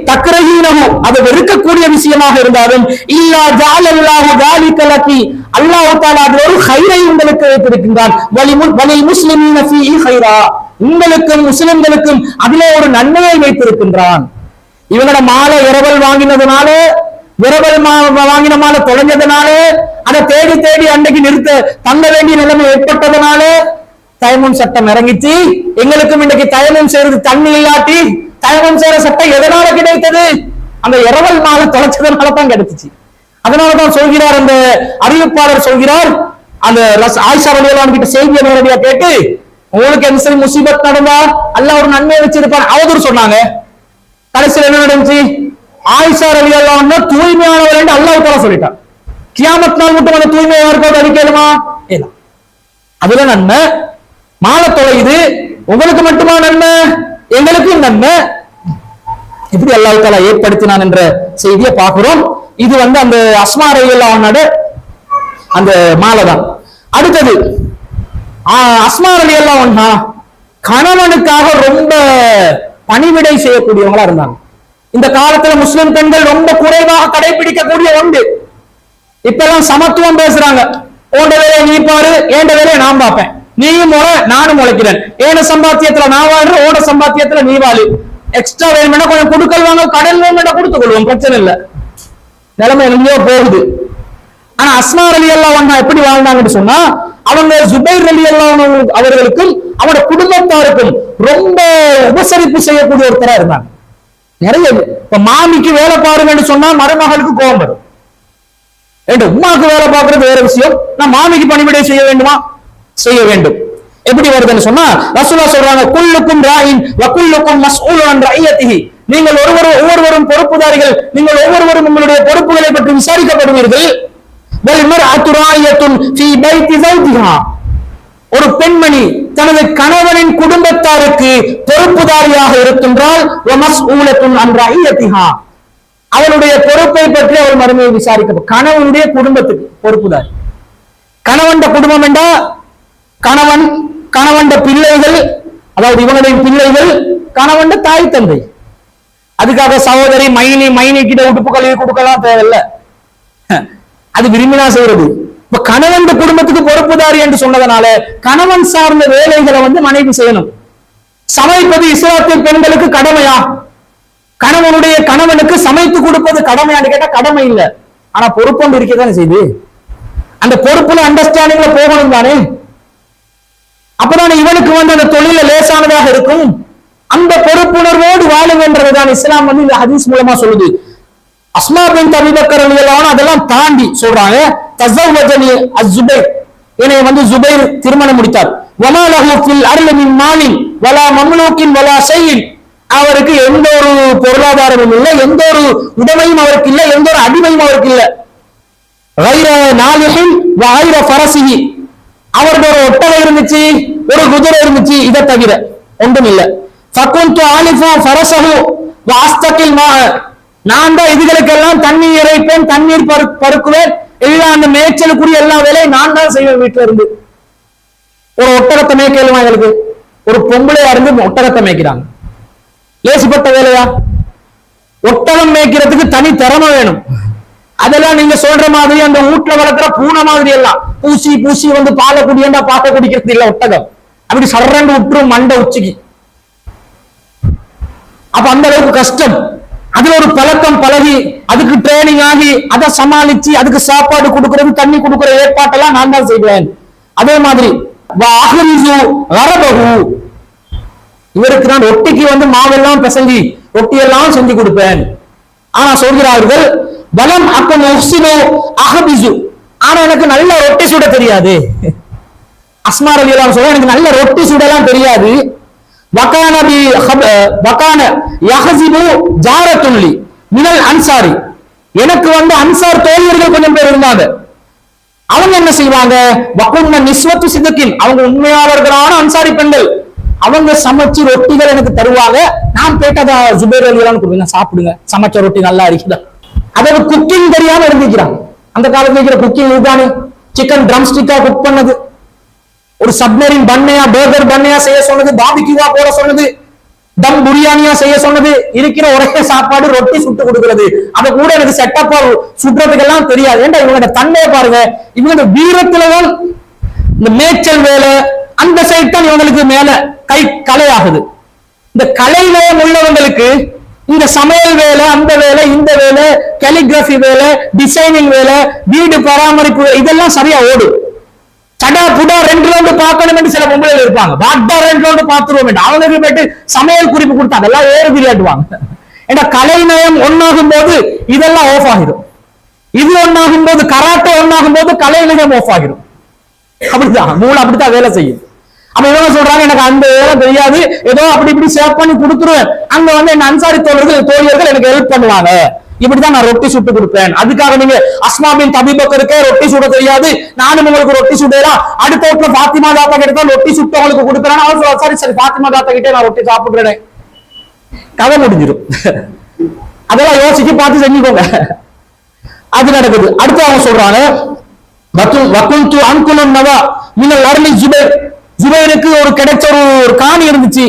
Speaker 2: தக்ரஹீனஹு அது வெறுக்கக்கூடிய விஷயமாக இருந்தாலும் இல்லா ஜஅலல்லாஹு ذلك லகி அல்லாஹ் தஆலா அது ஒரு கைரை உங்களுக்கு வைத்திருக்கின்றான், வலில் முஸ்லிமீன ஃபீஹி கைரா உங்களுக்கும் முஸ்லிம்களுக்கும் அதிலே ஒரு நன்மையை வைத்திருக்கின்றான். இவங்களோட மாலை இரவல் வாங்கினதுனால வாங்கின மாலை தொலைஞ்சதுனால அதை தேடி தேடி அன்னைக்கு நிறுத்த தங்க வேண்டிய நிலைமை ஏற்பட்டதுனால தயமம் சட்டம் இறங்கிச்சு. எங்களுக்கும் இன்னைக்கு தயமம் செய்யறது தண்ணி இல்லாட்டி தயமம் செய்யற சட்டம் எதனால கிடைத்தது, அந்த இரவல் மாலை தொலைச்சதுனால தான் கிடைச்சிச்சு. அதனாலதான் சொல்கிறார் அந்த அறிவிப்பாளர் சொல்கிறார், அந்த ஆயிஷா ரலியல்லாஹு அன்ஹா கிட்ட செய்தியை நேரடியா கேட்டு உங்களுக்கு எந்த சரி முசீபத் நடந்தா அல்லாஹ் ஒரு நன்மையை வச்சிருப்பான் அவதூறு சொன்னாங்க. கடைசியில் என்ன நடந்துச்சு, ஆயிஷா ரலியல்லாஹு அன்ஹா தூய்மையானவர் என்று அல்லாஹ் தஆலா சொல்லிட்டான். கியாமத் நாள் மட்டும் அந்த தூய்மையா இருப்பது அடிக்கலுமா, இல்ல அதுல நன்மை. மாலை தொலையுது, உங்களுக்கு மட்டுமா நன்மை, எங்களுக்கும் நன்மை. இப்படி அல்லாஹ் தஆலா ஏற்படுத்தினான் என்ற செய்தியை பார்க்கிறோம். இது வந்து அந்த அஸ்மா ரலியல்லாஹு அன்ஹா அந்த மாலை தான். அடுத்தது அஸ்மா ரலியல்லாஹு அன்ஹா கணவனுக்காக ரொம்ப பணிவிடை செய்யக்கூடியவங்களா இருந்தாங்க. இந்த காலத்துல முஸ்லிம் பெண்கள் ரொம்ப குறைவாக கடைபிடிக்கக்கூடிய ஒன்று. இப்ப எல்லாம் சமத்துவம் பேசுறாங்க, ஓண்ட வேலையை நீ பாரு ஏண்ட வேலையை நான் பார்ப்பேன், நீயும் முறை நானும் முளைக்கிறேன், ஏன சம்பாத்தியத்துல நான் வாழ்றேன் ஓட சம்பாத்தியத்துல நீ வாழு, எக்ஸ்ட்ரா வேணும்னா கொஞ்சம் கொடுக்கல் வாங்க கடன் வேணும்னா கொடுத்துக் கொள்வோம், பிரச்சனை இல்லை. நிலைமை எங்கேயோ போகுது. ஆனா அஸ்மா ரலியல்லாஹு அன்ஹா எப்படி வாழ்ந்தாங்கன்னு சொன்னா, அவங்க ஜுபைர் ரலியல்லாஹு அன்ஹு அவர்களுக்கும் அவருடைய குடும்பத்தாருக்கும் ரொம்ப உபசரிப்பு செய்யக்கூடிய ஒருத்தரா இருந்தாங்க. நிறைய இப்ப மாமிக்கு வேலை பாருங்கன்னு சொன்னா மருமகளுக்கு கோபம் வரும். உமாக்கு வேலை பார்க்கறது வேற விஷயம், நான் மாமிக்கு பணிவிடை செய்ய வேண்டுமா, செய்ய வேண்டும். எப்படி வருதுன்னு சொன்னா ரசூலுல்லாஹ் சொல்றாங்க, குல்லுக்கும் ராயின் வ குல்லுக்கும் மஸ்ஊலுன் அன் ரஇயத்திஹி, நீங்கள் ஒவ்வொருவரும் பொறுப்புதாரிகள், நீங்கள் ஒவ்வொருவரும் உங்களுடைய பொறுப்புகளை பற்றி விசாரிக்கப்படுவீர்கள். வல் மர்அத்து ராயியத்துன் ஃபீ பைத்தி ஸௌஜிஹா, ஒரு பெண்மணி தனது கணவனின் குடும்பத்தாருக்கு பொறுப்புதாரியாக இருக்கின்றால் அவளுடைய பொறுப்பை பற்றி அவள் மறுமையை விசாரிக்க. கணவனுடைய குடும்பத்துக்கு பொறுப்புதாரி. கணவன் குடும்பம் என்றா கணவன், கணவன் பிள்ளைகள், அதாவது இவனுடைய பிள்ளைகள், கணவன் தாய் தந்தை. அதுக்காக சகோதரி மைனி கிட்ட உடுப்பு கழுவி கொடுக்கலாம் தேவையில்லை, அது விரும்பினா செய்யறது. இப்ப கணவன் குடும்பத்துக்கு பொறுப்புதாரி என்று சொன்னதனால கணவன் சார்ந்த வேலைகளை மனைவி செய்யணும். சமைப்பது இஸ்லாத்திய பெண்களுக்கு கடமையா? கணவனுக்கு சமைத்து கொடுப்பது கடமையான்னு கேட்டா கடமை இல்லை, ஆனா பொறுப்பு இருக்கதானே செய்து. அந்த பொறுப்புல அண்டர்ஸ்டாண்டிங்ல போகணும் தானே, அப்பதானே இவனுக்கு அந்த தொழில லேசானதாக இருக்கும். அந்த பொறுப்புணர்வோடு வாழுங்கன்றதுதான் இஸ்லாம் இந்த ஹதீஸ் மூலமா சொல்லுது. அஸ்மா பின்த் அபீ பக்கர் ரலியல்லாஹு அன்ஹு அதெல்லாம் தாண்டி சொல்றாங்க, தஸவ்வஜனி அஸ்-ஸுபைர், என்னை ஜுபைர் திருமணம் முடித்தார். வமா லஹு ஃபில் அர்லி மின் மாலின் வலா மம்லூக்கின் வலா ஷைஇன், அவருக்கு எந்த ஒரு பொருளாதாரமும் இல்லை, எந்த ஒரு உடைமையும் அவருக்கு இல்லை, எந்த ஒரு அடிமையும் அவருக்கு இல்லை. கைர நாலிஹின் வ கைர ஃபரஸிஹி, அவருக்கு ஒரு ஒட்டகம் இருந்துச்சு, ஒரு குதிரை இருந்துச்சு, இதை தவிர ஒன்றும் இல்லை. ஃபகுன்து ஆலிஃபு ஃபரஸஹு வ அஸ்தகில் மா, நான் தான் இதுகளுக்கெல்லாம் தண்ணீர் இறைப்பேன், தண்ணீர் பருக்குவேன், எல்லாம் அந்த மேய்ச்சலுக்குரிய எல்லா வேலையும் நான் தான் செய்வேன். வீட்டுல இருந்து ஒரு ஒட்டகத்தை மேய்க்கலுமா? எங்களுக்கு ஒரு பொம்பளையா இருந்து ஒட்டகத்தை மேய்க்கிறாங்க, லேசிப்பட்ட வேலையா? ஒட்டகம் மேய்க்கிறதுக்கு தனி திறமை வேணும். அதெல்லாம் நீங்க சொல்ற மாதிரி அந்த வீட்டுல வளர்க்கிற பூனை மாதிரி எல்லாம் பூசி பாலை குடியண்டா பாலை குடிக்கிறது இல்ல ஒட்டகம். அப்படி சர்றண்டு விட்டுரும் மண்டை உச்சிக்கு. அப்ப அந்த அளவுக்கு கஷ்டம். அதுல ஒரு பழக்கம் பழகி, அதுக்கு ட்ரைனிங் ஆகி, அதை சமாளிச்சு, அதுக்கு சாப்பாடு கொடுக்கறது, தண்ணி கொடுக்கிற ஏற்பாட்டெல்லாம் நான் தான் செய்வேன். அதே மாதிரி இவருக்கு நான் ரொட்டிக்கு மாவெல்லாம் பிசைஞ்சி ரொட்டியெல்லாம் செஞ்சு கொடுப்பேன். ஆனா சொல்கிறார்கள், பலம் அப்பன் அஹபிசு, ஆனா எனக்கு நல்ல ரொட்டி சுட தெரியாது. அஸ்மா ரலியல்லாஹு சொல்ல, எனக்கு நல்ல ரொட்டி சுடலாம் தெரியாது. மினல் அன்சாரி, எனக்கு அன்சார் தோழியர்கள் கொஞ்சம் பேர் இருந்தாங்க. அவங்க என்ன செய்வாங்க, வகுன்ன நிஸ்வத்து சிதக்கின், அவங்க உண்மையாளர்களான அன்சாரி பெண்கள். அவங்க சமைச்சு ரொட்டிகள் எனக்கு தருவாங்க. நான் கேட்டதா ஜுபைர் ரலியல்லாஹு கொடுங்க, சாப்பிடுங்க, சமைச்ச ரொட்டி நல்லா இருக்குதா. அதாவது குக்கிங் தெரியாம இருந்துக்கிறாங்க. அந்த காலத்துல இருக்கிற குக்கிங் இதுதானே, சிக்கன் ட்ரம் ஸ்டிக்கா குக் பண்ணது, ஒரு சப்மரீன் பண்ணையா பர்கர் பண்ணையா செய்ய சொன்னது, பாபிக்யூவா போட சொன்னது, தம் பிரியாணியா செய்ய சொன்னது, இருக்கிற ஒரே சாப்பாடு ரொட்டி சுட்டு கொடுக்கிறது. அதை கூட எனக்கு செட்டப்பா சுடுறதுக்கு எல்லாம் தெரியாது. ஏன்டா இவங்க தன்மையை பாருங்க, இவங்க வீரத்துலதான் இந்த மேய்ச்சல் வேலை அந்த சைட் தான் இவங்களுக்கு மேல கலையாகுது. இந்த கலைநயம் உள்ளவங்களுக்கு இந்த சமையல் வேலை, அந்த வேலை, இந்த வேலை, கலிகிராஃபி வேலை, டிசைனிங் வேலை, வீடு பராமரிப்பு இதெல்லாம் சரியா ஓடும். சடா புடா 2 ரவுண்டு பார்க்கணும் என்று சில பொம்பளைகள் இருப்பாங்க. பாட்டா 2 ரவுண்டு பார்த்துருவோம் என்று அவங்களுக்கு போயிட்டு சமையல் குறிப்பு கொடுத்தா அதெல்லாம் வேறு விளையாடுவாங்க. ஏன்னா கலைநயம் ஒன்னாகும் போது இதெல்லாம் ஆஃப் ஆகிடும். இது ஒன்னாகும் போது, கராட்டே ஒன்னாகும் போது கலைநயம் ஆஃப் ஆகிடும். அப்படிதான் மூளை அப்படித்தான் வேலை செய்யும். அப்ப இவங்க சொல்றாங்க, எனக்கு அந்த வேலை தெரியாது, ஏதோ அப்படி இப்படி சேவ் பண்ணி கொடுத்துருவேன். அங்க என்ன அன்சாரி தோழியர்கள் எனக்கு ஹெல்ப் பண்ணுவாங்க. இப்படிதான் நான் ரொட்டி சுட்டு கொடுப்பேன். அதுக்காக நீங்க அஸ்மா பின்த் அபீ பக்கருக்கு ரொட்டி சுட தெரியாது, நானும் உங்களுக்கு ரொட்டி சுடலாம், அடுத்த வீட்டுல பாத்திமா தாத்தா கிட்ட ரொட்டி சுட்டு அவங்களுக்கு கொடுக்குறேன். அவர் சொல்ல, சரி சரி பாத்திமா தாத்தா கிட்டே நான் ரொட்டி சாப்பிடுறேன், கதை முடிஞ்சிடும். அதெல்லாம் யோசிச்சு பார்த்து செஞ்சுக்கோங்க. அது நடக்குது. அடுத்து அவங்க சொல்றாங்க, ஜுபைருக்கு ஒரு கிடைச்ச ஒரு காணி இருந்துச்சு,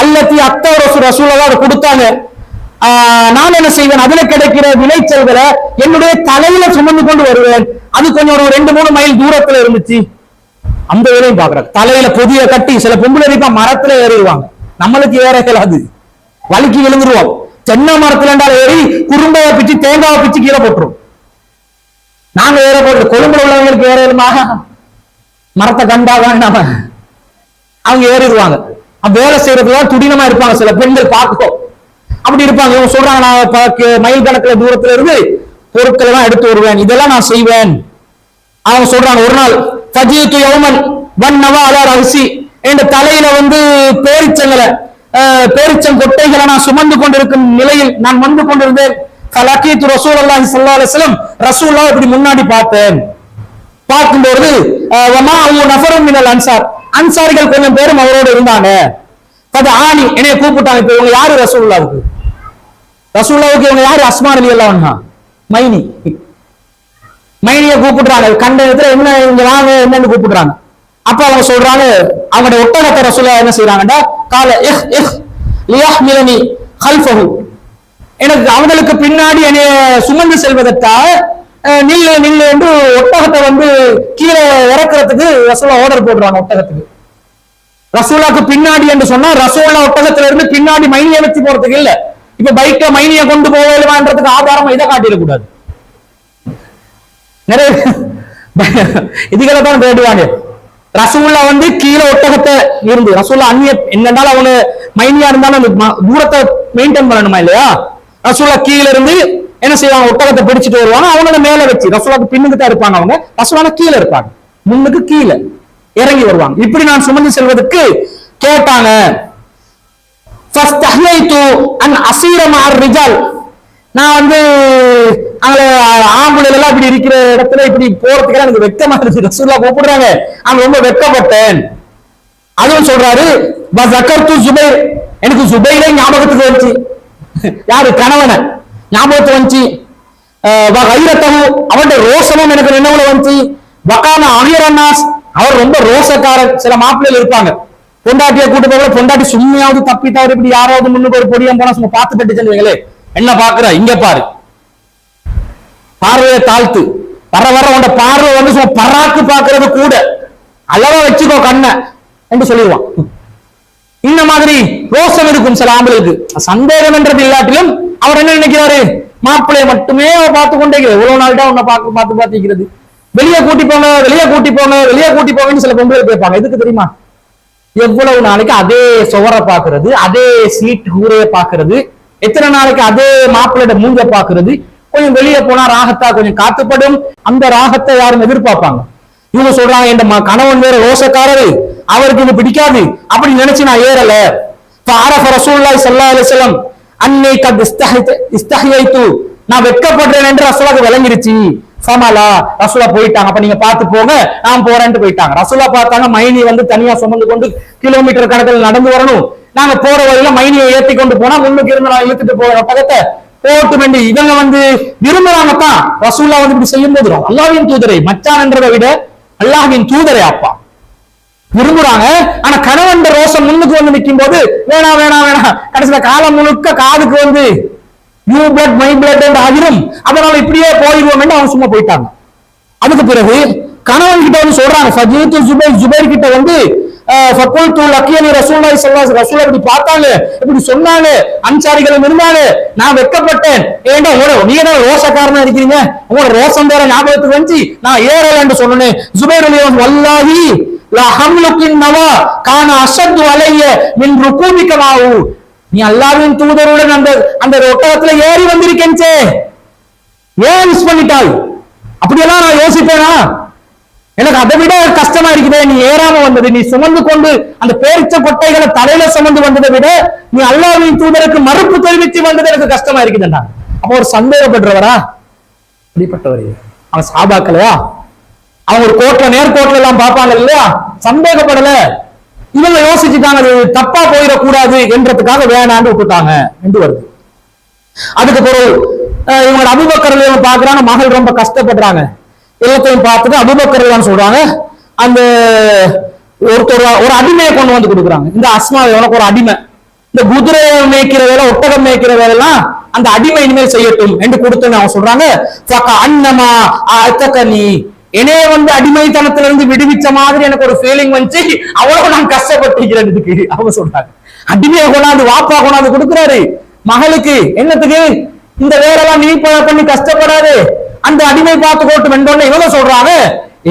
Speaker 2: அல்லத்தி அத்த ரசூலுல்லாஹ் அதை கொடுத்தாங்க. நான் என்ன செய்வேன், அதுல கிடைக்கிற விளைச்சல்களை என்னுடைய தலையில சுமந்து கொண்டு வருவேன். அது கொஞ்சம் ஒரு 2-3 மைல் தூரத்துல இருந்துச்சு. அந்த வேலையும் பாக்குறாங்க. தலையில பொதிய கட்டி, சில பொம்பளை மரத்துல ஏறிடுவாங்க, நம்மளுக்கு ஏற இயலாது, வலிக்கு விழுந்துருவோம். தென்னை மரத்துல ஏறி குறும்பைய பிச்சு தேங்காவை பிச்சு கீழே போட்டுரும். நாங்க ஏற போட்டு கொழும்புல உள்ளவங்களுக்கு ஏறலுமாக மரத்தை கண்டாதான் நாம அவங்க ஏறிடுவாங்க. வேலை செய்யறதுலாம் துடினமா இருப்பாங்க சில பெண்கள் பார்ப்போம். அப்படி இருப்பாங்க. இவங்க சொல்றாங்க, நான் மைல் கணக்குல தூரத்துல இருந்து பொருட்களை எல்லாம் எடுத்து வருவேன், இதெல்லாம் நான் செய்வேன். அவங்க சொல்றாங்க, ஒரு நாள் ஃபஜீது யௌமன் வன்னவா அலா ரஹ்சி, என் தலையில பேரிச்சம் கொட்டைகளை நான் சுமந்து கொண்டிருக்கும் நிலையில் நான் வந்து கொண்டிருந்தேன். ஃபலகீது ரசூலுல்லாஹி ஸல்லல்லாஹு அலைஹி வஸல்லம், ரசூலுல்லாஹ் இப்படி முன்னாடி பார்த்தேன். பார்க்கும்போது நஃபரும் மினல் அன்சார், அன்சாரிகள் கொஞ்சம் பேரும் அவரோடு இருந்தாங்க. ஆணி என்னைய கூப்பிட்டாங்க. இப்ப இவங்க யாரு ரசூலுல்லாவுக்கு? ரசூலுல்லாவுக்கு இவங்க யாரு? அஸ்மா ரலியல்லாஹு அன்ஹா, மைனி. மைனிய கூப்பிடுறாங்க. கண்ட இடத்துல என்ன இங்க வாங்க என்னன்னு கூப்பிடுறாங்க. அப்ப அவங்க சொல்றாங்க, அவங்களுடைய ஒட்டகத்தை ரசூலுல்லாஹ் என்ன செய்யறாங்கடா, கால இஹ் இஹ் லியஹ்மிலனி கல்ஃபஹு, எனக்கு அவங்களுக்கு பின்னாடி என்னைய சுமந்து செல்வதற்காக நில்லு நில்லு என்று ஒட்டகத்தை வந்து கீழே இறக்குறதுக்கு ரசூலுல்லாஹ் ஆர்டர் போடுறாங்க. ஒட்டகத்துக்கு ரசூலுல்லாஹ்க்கு பின்னாடி என்று சொன்னா ரசூலுல்லாஹ் ஒட்டகத்துல இருந்து பின்னாடி மைனியை வச்சு போறதுக்கு இல்ல. இப்ப பைக்ல மைனியை கொண்டு போகலான்றதுக்கு ஆதாரம் இதை காட்டிடக்கூடாது. நிறைய இதுகளை தான் தேடுவாங்க. ரசூலுல்லாஹ் வந்து கீழே ஒட்டகத்தை இருந்து ரசூலுல்லாஹ் அந்நிய என்னென்றாலும் அவங்க மைனியா இருந்தாலும் அந்த தூரத்தை மெயின்டைன் பண்ணணுமா இல்லையா? ரசூலுல்லாஹ் கீழே இருந்து என்ன செய்வாங்க, ஒட்டகத்தை பிடிச்சிட்டு வருவாங்க. அவங்கள மேல வச்சு ரசூலுல்லாஹ்க்கு பின்னுக்கு தான் இருப்பாங்க, அவங்க ரசூலுல்லாஹ் கீழே இருப்பாங்க, முன்னுக்கு கீழே இறங்கி வருவாங்க. இப்படி நான் சுமந்து செல்வதற்கு கேட்டாங்க. நான் வந்து ஆம்புல எல்லாம் இப்படி இருக்கிற இடத்துல இப்படி போறதுக்கு எனக்கு வெக்கமா இருந்துச்சு. ரசூலுல்லாஹ் கூப்பிடுறாங்க, அங்க ரொம்ப வெக்கப்பட்டேன். அதுவும் சொல்றாரு, ஜுபைர், எனக்கு ஜுபைரே ஞாபகத்துக்கு வந்துச்சு. யாரு? கணவனை ஞாபகத்துக்கு வந்துச்சு. அவனுடைய ரோசமும் எனக்கு நினைவுல வந்துச்சு. வகான அகிரன்னாஸ், அவர் ரொம்ப ரோசக்காரர். சில மாப்பிள்ளைகள் இருப்பாங்க, பொண்டாட்டியை கூட்டு போக பொண்டாட்டி சும்மையாவது தப்பி தவறு இப்படி யாராவது முன்னுக்கு ஒரு பொடியம் போனா சும்மா பார்த்து பட்டுச்சுங்களே, என்ன பாக்குற இங்க பாரு, பார்வையை தாழ்த்து, வர வர உண்ட பார்வை வந்து சும்மா பராக்கு பாக்குறது கூட, அளவா வச்சுக்கோ கண்ண என்று சொல்லிடுவான். இந்த மாதிரி ரோசம் இருக்கும் சில ஆம்பளுக்கு. சந்தேகம் என்றது இல்லாட்டிலும் அவர் என்ன நினைக்கிறாரு, மாப்பிள்ளைய மட்டுமே பார்த்து கொண்டே எவ்வளவு நாள்டா உன்னை பார்த்து பார்த்துக்கிறது, வெளியே கூட்டி போங்க வெளியே கூட்டி போங்க வெளியே கூட்டி போங்கன்னு சில பொம்பளை கேட்பாங்க. எதுக்கு தெரியுமா? எவ்வளவு நாளைக்கு அதே சுவரை பாக்குறது, அதே சீட் ஊரைய பாக்குறது, எத்தனை நாளைக்கு அதே மாப்பிள்ளையோட மூஞ்ச பாக்குறது. கொஞ்சம் வெளியே போனா ராகத்தா கொஞ்சம் காத்துப்படும், அந்த ராகத்தை யாரும் எதிர்பார்ப்பாங்க. இவங்க சொல்றாங்க, என் கணவன் வேற ரோசக்காரரு, அவருக்கு இது பிடிக்காது அப்படி நினைச்சு நான் ஏறல. ரசூலுல்லாஹி ஸல்லல்லாஹு அலைஹி வஸல்லம் அன்னை கத் இஸ்தஹைது, நான் வெட்கப்படுறேன் என்று ரசூலுல்லாஹ்க்கு விளங்கிருச்சு. சமாலா ரசூலுல்லாஹ் போயிட்டாங்க. அப்ப நீங்க பார்த்து போங்க, நான் போறேன்ட்டு போயிட்டாங்க. ரசூலுல்லாஹ் பார்த்தாங்க, மைனி வந்து தனியா சுமந்து கொண்டு கிலோமீட்டர் கணக்கில் நடந்து வரணும். நாங்க போற வழியில மைனியை ஏற்றி கொண்டு போனா முன்னுக்கு இருந்து நான் இழுத்துட்டு போற ஒட்டகத்தை போட்டு வேண்டி இவங்க வந்து விரும்புறாங்க தான். ரசூலுல்லாஹ் வந்து இப்படி செய்யும் போது அல்லாஹ்வின் தூதரை, மச்சான் என்றதை விட அல்லாஹ்வின் தூதரை அப்பா விரும்புறாங்க. ஆனா கணவன் ரோசம் முன்னுக்கு வந்து நிற்கும் போது வேணாம் வேணாம் வேணாம், கடைசியில காலம் முழுக்க காதுக்கு வந்து யூ பிளட் மை பிளட் என்று ஆகிரும், அதனால இப்படியே போயிடுவோம் என்று அவங்க சும்மா போயிட்டாங்க. அதுக்கு பிறகு கணவன் கிட்ட வந்து சொல்றாங்க, ஜுபைர் கிட்ட வந்து ரசூலுல்லாஹ் இப்படி பார்த்தாங்க, இப்படி சொன்னாங்க, அன்சாரிகளும் இருந்தாங்க, நான் வெட்கப்பட்டேன். ஏண்டா நீங்க தான் ரோசக்காரனா இருக்கிறீங்க, உங்களோட ரோசம் வேற ஞாபகத்துக்கு வந்து நான் ஏறல என்று சொன்னேன். ஜுபைர் ரலியல்லாஹு வல்லாஹி லா ஹம்லுக்கின் நவா கான அஷத்து அலைய மின் ருகூபிக மாவு, நீ அல்லாஹ்வின் தூதருடன் அந்த ஒட்டகத்துல ஏறி வந்திருக்கேன்ச்சே, ஏன் மிஸ் பண்ணிட்டாய்? அப்படியெல்லாம் நான் யோசிப்பேனா? எனக்கு அதை விட கஷ்டமா இருக்குதே, நீ ஏறாம வந்தது, நீ சுமந்து கொண்டு அந்த பேரிச்ச கொட்டைகளை தலையில சுமந்து வந்ததை விட நீ அல்லாஹ்வின் தூதருக்கு மறுப்பு தெரிவித்து வந்தது எனக்கு கஷ்டமா இருக்குதுண்டா. அப்ப ஒரு சந்தேகப்படுறவரா? இப்படிப்பட்டவர் அவன் சாபாக்கலையா? அவங்க ஒரு கோட்ல நேர்கோட்ல எல்லாம் பார்ப்பாங்க இல்லையா, சந்தேகப்படல. இவங்க யோசிச்சுட்டாங்க, அது தப்பா போயிடக்கூடாது என்றதுக்காக வேணான்னு விட்டுட்டாங்க என்று வருது. அதுக்கு பிறகு இவங்களோட அபூபக்கர் பாக்குறாங்க, மகள் ரொம்ப கஷ்டப்படுறாங்க. எல்லாத்தையும் பார்த்துட்டு அபூபக்கர் சொல்றாங்க, அந்த ஒருத்தர் ஒரு அடிமையை கொண்டு வந்து கொடுக்குறாங்க. இந்த அஸ்மா உனக்கு ஒரு அடிமை, இந்த குதிரை மேய்க்கிற வேலை ஒட்டகம் மேய்க்கிற வேலை எல்லாம் அந்த அடிமை இனிமேல் செய்யட்டும் என்று கொடுத்தேன்னு அவங்க சொல்றாங்க. அன்னமா நீ என்னைய வந்து அடிமைத்தனத்துல இருந்து விடுவிச்ச மாதிரி எனக்கு ஒரு ஃபீலிங் வந்துச்சு, அவ்வளவு நான் கஷ்டப்பட்டிருக்கிறேன். இதுக்கு அவங்க சொல்றாங்க, அடிமையை கொண்டாந்து வாப்பா கொண்டாந்து கொடுக்குறாரு மகளுக்கு, என்னத்துக்கு இந்த வேலைலாம் நீ பண்ணி கஷ்டப்படாது, அந்த அடிமை பார்த்து கோட்டு வெண்டோன்னு இவங்க சொல்றாங்க,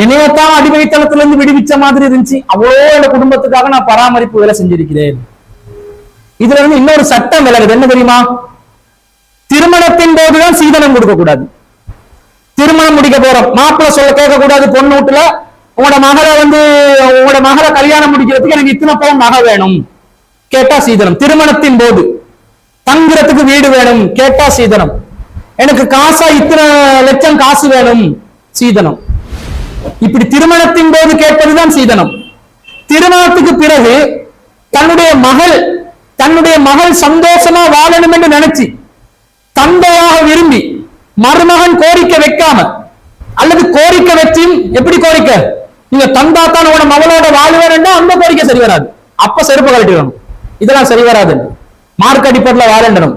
Speaker 2: என்னையத்தான் அடிமைத்தனத்துல இருந்து விடுவிச்ச மாதிரி இருந்துச்சு, அவ்வளோ என் குடும்பத்துக்காக நான் பராமரிப்பு வேலை செஞ்சிருக்கிறேன். இதுல இருந்து இன்னொரு சட்டம் விலகுது, என்ன தெரியுமா? திருமணத்தின் போதுதான் சீதனம் கொடுக்க கூடாது. திருமணம் முடிக்க போறோம், மாப்பிள்ளை சொல்ல கேட்க கூடாது. பொண்ணு வீட்டுல உங்களோட மகளை கல்யாணம் முடிக்கிறதுக்கு எனக்கு இத்தனை பவுன் நகை வேணும் கேட்டா சீதனம். திருமணத்தின் போது தங்குறதுக்கு வீடு வேணும் கேட்டா சீதனம். எனக்கு காசா இத்தனை லட்சம் காசு வேணும் சீதனம். இப்படி திருமணத்தின் போது கேட்பதுதான் சீதனம். திருமணத்துக்கு பிறகு தன்னுடைய மகள் சந்தோஷமா வாழணும் என்று நினைச்சு தந்தையாக விரும்பி மருமகன் கோரிக்கை வைக்காம அல்லது கோரிக்கை வச்சும், எப்படி கோரிக்கை, நீங்க தந்தா தான் உன மகளோட வாழ்வேன், அந்த கோரிக்கை சரி வராது. அப்ப செருப்பு கழட்டிடணும். இதெல்லாம் சரி வராது. மார்க் அடிப்படையில் வாழண்டணும்.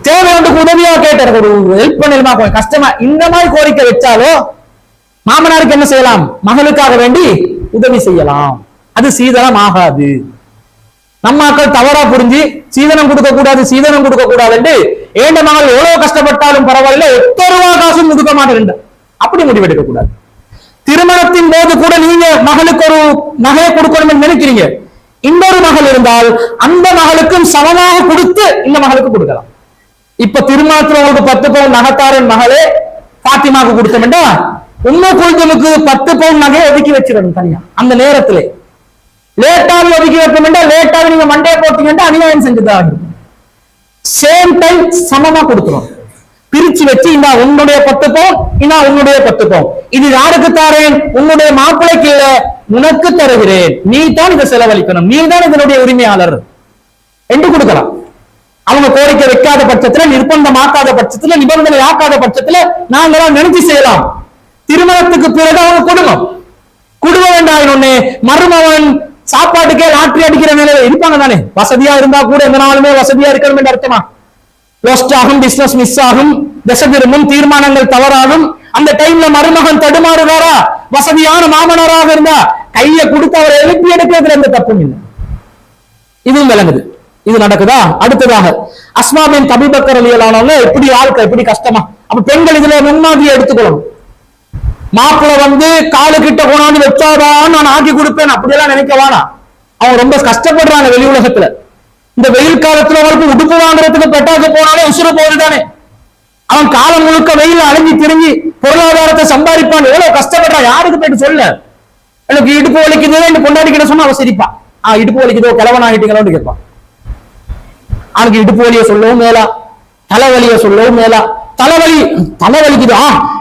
Speaker 2: தேவை ஒன்றுக்கு உதவியா கேட்டார், ஒரு ஹெல்ப் பண்ணிடுமா, கொஞ்சம் கஷ்டமா, இந்த மாதிரி கோரிக்கை வச்சாலோ மாமனாருக்கு என்ன செய்யலாம், மகளுக்காக வேண்டி உதவி செய்யலாம். அது சீதனம் ஆகாது. நம்ம மக்கள் தவறா புரிஞ்சு சீதனம் கொடுக்க கூடாது என்று ஏண்ட மகள் எவ்வளவு கஷ்டப்பட்டாலும் பரவாயில்ல, 8 ரூபா காசும் கொடுக்க மாட்டேன் அப்படி முடிவெடுக்க கூடாது. திருமணத்தின் போது கூட நீங்க மகளுக்கு ஒரு நகையை கொடுக்கணும் என்று நினைக்கிறீங்க, இன்னொரு மகள் இருந்தால் அந்த மகளுக்கும் சமமாக கொடுத்து இந்த மகளுக்கு கொடுக்கலாம். இப்ப திருமணத்துல உங்களுக்கு 10 பவுன் நகைத்தாரன் மகளே பாத்திமாக்கு கொடுத்தோம்டா, உண்மை குழுந்தமுக்கு 10 பவுன் நகையை ஒதுக்கி வச்சிடணும் தனியா. அந்த நேரத்திலே லேட்டாக ஒதுக்கி வைக்கணும்டா, லேட்டாக நீங்க மண்டையை போட்டீங்கன்னா அநியாயம் செஞ்சுதான் ஆகும். சேம் டைம் சமமா கொடுக்கணும். பிரிச்சு வச்சு, இந்த உன்னுடைய 10 பவுன், உன்னுடைய 10 பவுன், இது யாருக்கு தாரேன், உன்னுடைய மாப்பிள்ளைக்கு இல்ல, உனக்கு தருகிறேன், நீ தான் இதை செலவழிக்கணும், நீ தான் இதனுடைய உரிமையாளர் என்று கொடுக்கலாம். அவங்க கோரிக்கை வைக்காத பட்சத்துல, நிர்பந்தமாக்காத பட்சத்துல, நிபந்தனை ஆக்காத பட்சத்துல நாங்களாம் நினைச்சு செய்யலாம். திருமணத்துக்கு பிறகு அவங்க குடும்ப வேண்டாம். ஒண்ணு மருமகன் சாப்பாட்டுக்கே லாட்டரி அடிக்கிற நிலையில இருப்பாங்க தானே. வசதியா இருந்தா கூட எந்த நாளுமே வசதியா இருக்கணும் என்று அர்த்தமா? லோஸ்ட் ஆகும், பிசினஸ் மிஸ் ஆகும், திசை திரும்பும், தீர்மானங்கள் தவறாகும். அந்த டைம்ல மருமகன் தடுமாறுவாரா? வசதியான மாமனாராக இருந்தா கையை கொடுத்து அவரை எழுப்பி எடுக்கிறதுல எந்த தப்பும் இல்லை. இதுவும் விளங்குது. இது நடக்குதா? அடுத்ததாக அஸ்மா பின் அபீ பக்கர் ரலியல்லாஹு அன்ஹு எப்படி வாழ்க்கை, எப்படி கஷ்டமா. அப்ப பெண்கள் இதுல முன்மாதிரியை எடுத்துக்கணும். மாப்பிள்ள காலு கிட்ட கொண்டாந்து வச்சாதான் நான் ஆக்கி கொடுப்பேன் அப்படியெல்லாம் நினைக்க வேணாம். அவங்க ரொம்ப கஷ்டப்படுறாங்க வெளி உலகத்துல. இந்த வெயில் காலத்துல அவருக்கு உடுப்பு வாங்குறதுக்கு பெட்டாக்கு போனாலே உசுறு போகுதுதானே. அவன் காலம் முழுக்க வெயில் அலைஞ்சி திரிஞ்சு பொருளாதாரத்தை சம்பாதிப்பான். எவ்வளவு கஷ்டப்படுறான், யாருக்கு போயிட்டு சொல்ல. எனக்கு இடுப்பு வலிக்குது என்று கொண்டாடிக்கிட்ட சொன்னா அவன் சிரிப்பான். இடுப்பு வலிக்குதோ கிழவன் ஆகிட்டீங்களோன்னு கேட்பான். அவனுக்கு இடுப்பு வலிய சொல்லவும் மேலா, தலைவலிய சொல்லவும் மேலா. தலைவலிக்குது,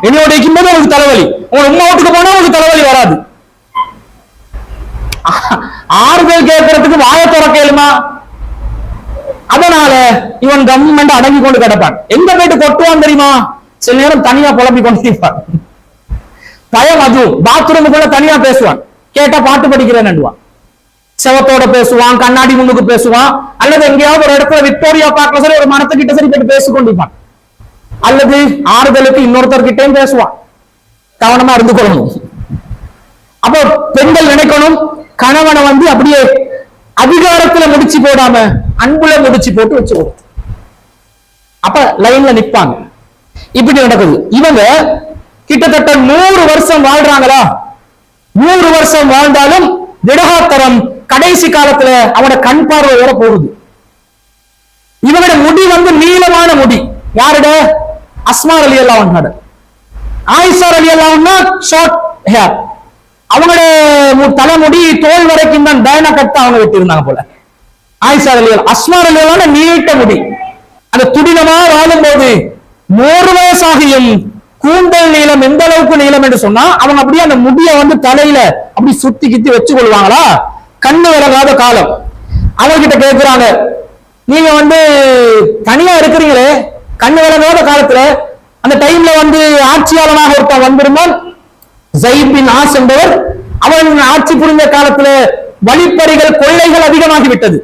Speaker 2: என்னோட இருக்கும்போது உங்களுக்கு தலைவலி, உங்க உமா வீட்டுக்கு போனா உங்களுக்கு தலைவலி வராது. ஆறுதல் கேட்கறதுக்கு வாய திறக்கலுமா? அதனால இவன் கவர்மெண்ட் அடங்கி கொண்டு கிடப்பான். எங்க போயிட்டு கொட்டுவான் தெரியுமா? சில நேரம் தனியா புலம்பி கொண்டிருப்பான். பயம். அது பாத்ரூமுக்குள்ள தனியா பேசுவான். கேட்டா பாட்டு படிக்கிறேன், செவத்தோட பேசுவான், கண்ணாடி முன்னுக்கு பேசுவான், அல்லது எங்கேயாவது ஒரு இடத்துல விக்டோரியா பார்க்கல சரி ஒரு மரத்துக்கிட்ட சரி போயிட்டு பேசிக்கொண்டிருப்பான். அல்லது ஆறுதலுக்கு இன்னொருத்தர்கிட்டையும் பேசுவான். கவனமா இருந்து கொள்ளணும். அப்போ பெண்கள் நினைக்கணும், கணவனை அப்படியே அதிகாரத்துல முடிச்சு போடாம அன்புல முடிச்சு போட்டு வச்சு கொடுத்து அப்ப லைன்ல நிப்பாங்க. இப்படி நடக்குது. இவங்க கிட்டத்தட்ட 100 வருஷம் வாழ்றாங்களா? 100 வருஷம் வாழ்ந்தாலும் திடகாத்தரம் கடைசி காலத்துல அவனோட கண் பார்வை வர போகுது. இவனோட முடி நீளமான முடி. யாரோட? அஸ்மா ரலியல்லாஹு அன்ஹா. ஆயிஷா ரலியல்லாஹு அன்ஹா ஷார்ட் ஹேர். அவங்களோட தலைமுடி தோல் வரைக்கும் தான் டைனா கட்ட அவங்க வெட்டி இருந்தாங்க போல. ஆயிஷா ரலியல்லாஹு, அஸ்மா ரலியல்லாஹு அன்ஹா நீட்ட முடி. அந்த துடினமா வாழும் போது 100 வயசாகியும் கூந்தல் நீளம் எந்த அளவுக்கு நீளம் என்று சொன்னா அவங்க அப்படியே அந்த முடிய தலையில அப்படி சுத்தி கித்தி வச்சு கொள்வாங்களா. கண்ணு விலகாத காலம். அவங்க கிட்ட கேட்கிறாங்க, நீங்க தனியா இருக்கிறீங்களே, கண்ணு விலகாத காலத்துல அந்த டைம்ல ஆட்சியாளனாக ஒருத்தன் வந்திருந்தான், ஸைத் பின் ஆஸ் என்பவர். அவன் ஆட்சி புரிந்த காலத்துல வழிப்பறிகள் கொள்ளைகள் அதிகமாகி விட்டது.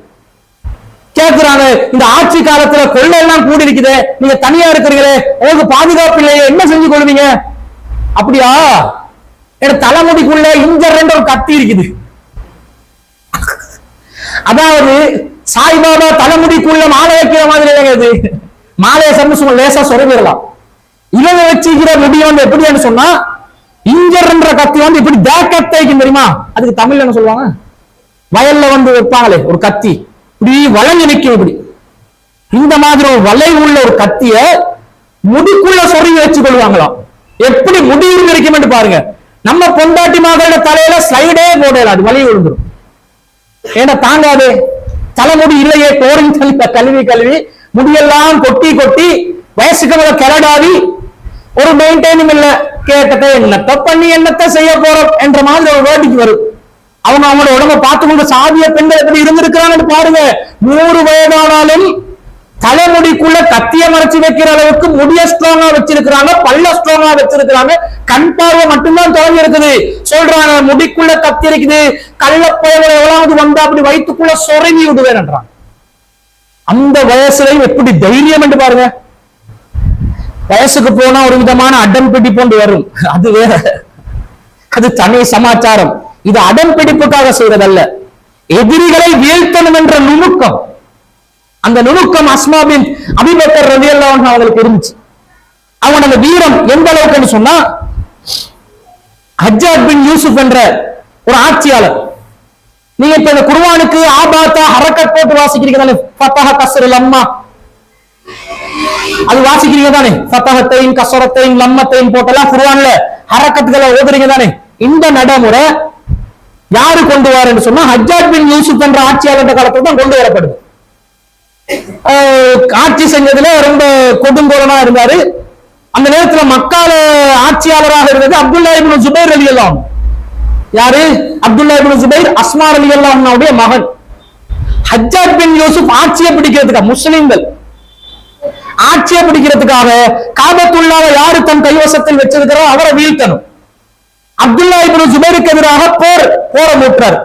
Speaker 2: கேட்கிறாங்க, இந்த ஆட்சி காலத்துல கொள்ளை எல்லாம் கூடி இருக்குது, நீங்க தனியா இருக்கிறீங்களே, உங்களுக்கு பாதுகாப்பு இல்லையே, என்ன செஞ்சு கொள்வீங்க? அப்படியா, என் தலைமுடிக்குள்ள இஞ்சர் ஒரு கத்தி இருக்குது. அதாவது சாய்பாபா தலைமுடிக்குள்ள மாலை வைக்கிற மாதிரி மாலையை சம்பு லேசா சொருவிடலாம். இவங்க வச்சுக்கிற முடி எப்படின்னு சொன்னா இஞ்சர் என்ற கத்தி இப்படி தேக்கத்தைக்கும் தெரியுமா? அதுக்கு தமிழ்ல என்ன சொல்லுவாங்க? வயல்ல வைப்பாங்களே ஒரு கத்தி, இப்படி வளைஞ்சு நிற்கும். இப்படி இந்த மாதிரி ஒரு வளைவு உள்ள ஒரு கத்திய முடிக்குள்ள சொருகி வச்சு கொள்வாங்களாம். எப்படி முடி இருக்கும் என்று பாருங்க. நம்ம பொண்டாட்டி மகளோட தலையில ஸ்லைடே போடல, அது வலி விழுந்துரும். ஏன்னா தாங்காது, தலைமுடி இல்லையே, கோரின் கழுவி முடியெல்லாம் கொட்டி கொட்டி வயசுக்கு மேல கிளடாவி ஒரு மெயின்டைனும் இல்ல. கேட்டதை என்னத்த பண்ணி என்னத்த செய்ய போறோம் என்ற மாதிரி ஒரு வேடிக்கை வரும். அவங்க அவங்களோட உடம்ப பார்த்து கொண்டு சாதிய பெண்கள் எப்படி இருந்திருக்கிறாங்கன்னு பாருங்க. 100 வயதானாலும் தலைமுடிக்குள்ள கத்திய மறைச்சு வைக்கிற அளவுக்கு முடிய ஸ்ட்ராங்கா வச்சிருக்கிறாங்க, பல்ல ஸ்ட்ராங்கா வச்சிருக்கிறாங்க, கண் பார்வை மட்டும்தான் தொடங்கி இருக்குது. சொல்றாங்க முடிக்குள்ள கத்தி இருக்குது, கள்ளப்பயல எவ்வளவு வந்தா அப்படி வயிற்றுக்குள்ள சொருவி விடுவேன்றாங்க. அந்த வயசுலையும் எப்படி தைரியம் என்று பாருங்க. வயசுக்கு போனா ஒரு விதமான அடம்பிடி போன்று வரும், அது வேற, அது தனி சமாச்சாரம். இது அடம்பிடிப்புக்காக செய்வதல்ல, எதிரிகளை வீழ்த்தணும் என்ற நுணுக்கம். அந்த நுணுக்கம் அஸ்மா பின் அபீ பக்கர் ரலியல்லாஹு அன்ஹு அவங்களுக்கு இருந்துச்சு. அவங்க அந்த வீரம் எந்த அளவுக்குன்னு சொன்னா, ஹஜ்ஜாஜ் பின் யூசுப் என்ற ஒரு ஆட்சியாளர், நீங்க இப்ப இந்த குர்ஆனுக்கு ஆபாத்தா ஹரக்கத் போட்டு வாசிக்கிறீங்க தானே, ஃபதஹ கஸ்ருல் லம்மா, அது வாசிக்கிறீங்க தானே, ஃபதஹத்தைன் கஸ்ரத்தைன் லம்மத்தைன் போட்டெல்லாம் குர்ஆன்ல ஹரக்கத்துகளை ஓதுறீங்க தானே. இந்த நடைமுறை யாரு கொண்டு வரான்னு சொன்னா, ஹஜ்ஜாஜ் பின் யூசுப் என்ற ஆட்சியாளர் காலத்துல தான் கொண்டு வரப்படுது. ஆட்சி செஞ்சதுல ரொம்ப கொடுங்கோலனா இருந்தாரு. அந்த நேரத்துல மக்கால ஆட்சியாளராக இருந்தது அப்துல்லா இப்னு ஜுபைர் ரலியல்லாஹு அன்ஹு. யாரு? அப்துல்லா இப்னு ஜுபைர் அஸ்மா ரலியல்லாஹு அன்ஹுடைய மகன். ஹஜ்ஜாஜ் பின் யூசுப் ஆட்சியை பிடிக்கிறதுக்காக, முஸ்லிம்கள் ஆட்சியை பிடிக்கிறதுக்காக காபத்துல்லாவை யாரு தன் கைவசத்தில் வச்சிருக்கிறோ அவரை வீழ்த்தணும். அப்துல்லா இப்னு ஜுபைருக்கு எதிராக போரை மூட்டுறார்.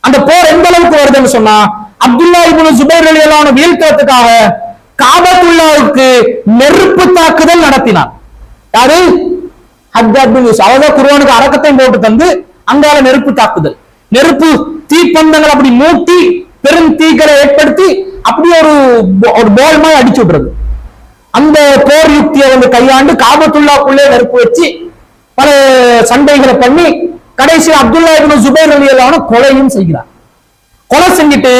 Speaker 2: அந்த போர் எந்த அளவுக்கு வருதுன்னு சொன்னா, அப்துல்லா இப்னு ஜுபைர் ரலியல்லாஹு அன்ஹு வீழ்த்தறதுக்காக காபத்துல்லாவுக்கு நெருப்பு தாக்குதல் நடத்தினார். யாரு? ஹஜ்ஜாஜ் பின் யூசுப். அவர்தான் குர்ஆனுக்கு அரக்கத்தையும் போட்டு தந்து அங்கால நெருப்பு தாக்குதல், நெருப்பு தீப்பந்தங்கள் அப்படி மூட்டி பெரும் தீக்களை ஏற்படுத்தி அப்படி ஒரு போல் மாதிரி அடிச்சு விடுறது. அந்த போர் யுக்தியை வந்து கையாண்டு காபத்துல்லாக்குள்ளே நெருப்பு வச்சு பல சண்டைகளை பண்ணி கடைசியில் அப்துல்லா இப்னு ஜுபைர் ரலியல்லாஹு அன்ஹு கொலையும் செய்கிறார். கொலை செஞ்சுட்டு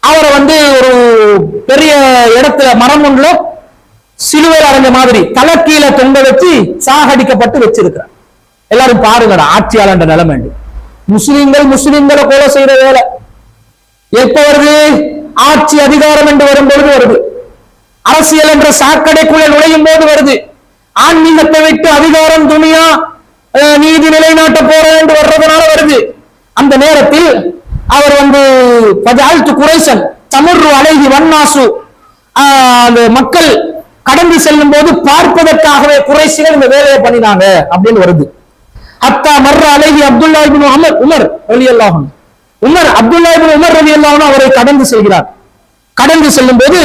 Speaker 2: அவரை வந்து ஒரு பெரிய இடத்துல மரம் ஒன்றுல சிலுவையில் அடைஞ்ச மாதிரி தலை கீழே தொங்க வச்சு சாகடிக்கப்பட்டு வச்சிருக்கிறார். எல்லாரும் பாருங்கடா ஆட்சியாளர் நிலைமை. முஸ்லிம்களை கொலை செய்யற வேலை எப்ப வருது? ஆட்சி அதிகாரம் என்று வரும்பொழுது வருது. அரசியல் என்ற சாக்கடைக்குள்ள நுழையும் போது வருது. ஆன்மீகத்தை விட்டு அதிகாரம், துணியா, நீதி நிலைநாட்ட போற என்று வர்றதுனால வருது. அந்த நேரத்தில் அவர் வந்து குறைசன் தமுர்ரு அலைஹி வன்னாசு, அந்த மக்கள் கடந்து செல்லும் போது பார்ப்பதற்காகவே குறைசிகள் இந்த வேலையை பண்ணினாங்க அப்படின்னு வருது. ஹத்தா மர்ர அலைஹி அப்துல்லா இப்னு உமர் ரலியல்லாஹு அன்ஹு, அப்துல்லா இப்னு உமர் ரலியல்லாஹு அன்ஹு அவரை கடந்து செல்கிறார். கடந்து செல்லும் போது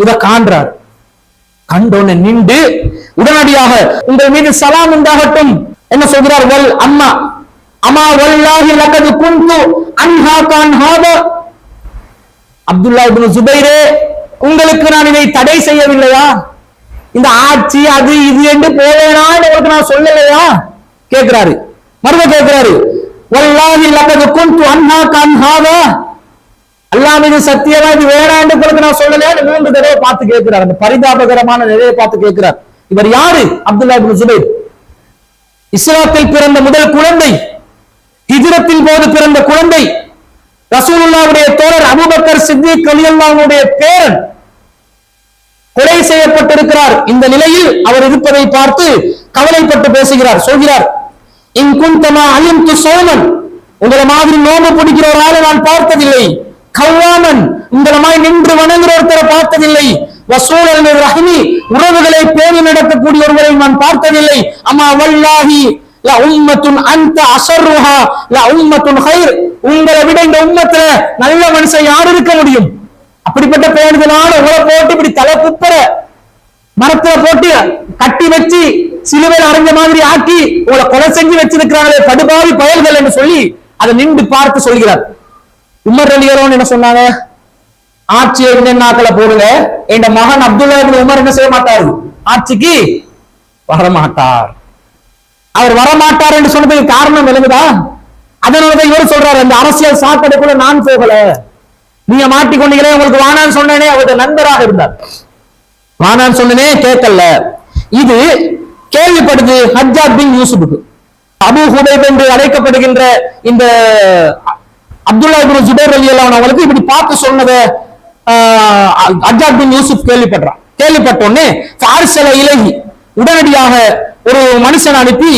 Speaker 2: இதை காண்றார். கண்டோன்னு நின்று உடனடியாக உங்கள் மீது சலாம் உண்டாகட்டும் என்ன சொல்கிறார்? வல் அம்மா அம்மா வல்லாஹி லகத் குன்து அன்ஹா கான் ஹாதா, அப்துல்லா இப்னு ஜுபைரே உங்களுக்கு நான் இதை தடை செய்யவில்லையா? இந்த ஆட்சி அது இது என்று போவேனான்னு உங்களுக்கு நான் சொல்லலையா கேட்கிறாரு. மறுபடியும் கேட்கிறாரு, வல்லாஹி லகத் குன்து அன்ஹா கான் ஹாதா, அல்லாஹ் மீது சத்தியமா இது வேணான்னு உங்களுக்கு நான் சொல்லலையா? 3 தடவை பார்த்து கேட்கிறார். அந்த பரிதாபகரமான நிலையை பார்த்து கேட்கிறார். இவர் யாரு? அப்துல்லா இப்னு ஜுபைர், இஸ்லாத்தில் பிறந்த முதல் குழந்தை, ஹிஜ்ரத்தின் போது பிறந்த குழந்தை, ரசூலுல்லாஹ்வுடைய தோழர் அபூபக்கர் சித்திக் ரலியல்லாஹு அன்ஹுடைய பேரன் கொலை செய்யப்பட்டிருக்கிறார். இந்த நிலையில் அவர் இருப்பதை பார்த்து கவலைப்பட்டு பேசுகிறார். சொல்கிறார், இன் குந்தமா அலிம்து ஸௌமன், உங்களை மாதிரி நோம்பு பிடிக்கிற ஒரு ஆளை நான் பார்த்ததில்லை. கவ்வாமன், உங்களை மாதிரி நின்று வணங்குற ஒருத்தரை பார்த்ததில்லை. வசூலல் ரஹ்மி, உறவுகளை பேணி நடத்தக்கூடிய ஒருவரை நான் பார்த்ததில்லை. அம்மா வல்லாஹி லா உம்மத்துன் அன்த அஸர்ருஹா லா உம்மத்துன் கைர், உங்களை விட இந்த உம்மத்துல நல்ல மனுஷன் யார் இருக்க முடியும்? அப்படிப்பட்ட பேணுதலான உங்களை போட்டு இப்படி தலை குப்பர மரத்துல போட்டு கட்டி வச்சு சிலுவையில் அரைஞ்ச மாதிரி ஆக்கி உங்களை கொலை செஞ்சு வச்சிருக்கிறாங்களே படுபாவி பயல்கள் என்று சொல்லி அதை நின்று பார்த்து சொல்கிறார். உமர் ரலியல்லாஹு என்ன சொன்னாங்க? ஆட்சியை நாக்களை போடுங்க, என் மகன் அப்துல்லா இப்னு உமர் என்ன செய்ய மாட்டார், ஆட்சிக்கு வரமாட்டார். அவர் வரமாட்டார் என்று சொன்னதுக்கு காரணம் விளங்குதா? அதனாலதான் இவர் சொல்றாரு, அந்த அரசியல் சாக்கடைக்குள்ள நான் போகல, நீங்க மாட்டிக்கொண்டீங்களே, உங்களுக்கு வானான்னு சொன்னேனே, அவருடைய நண்பராக இருந்தார், வானான்னு சொன்னனே கேட்கல. இது கேள்விப்படுது ஹஜ்ஜாஜ் பின் யூசுஃபுக்கு. அபூ ஹுபைப் என்று அழைக்கப்படுகின்ற இந்த அப்துல்லா இப்னு ஜுபைர் ரலியல்லாஹு அன்ஹு அவங்களுக்கு இப்படி பார்த்து சொன்னதை ஹஜ்ஜாஜ் பின் யூசுப் கேள்விப்பட்டான். கேள்விப்பட்டோன்னே ஃபாரிஸல இலகி உடனடியாக ஒரு மனுஷன் அனுப்பி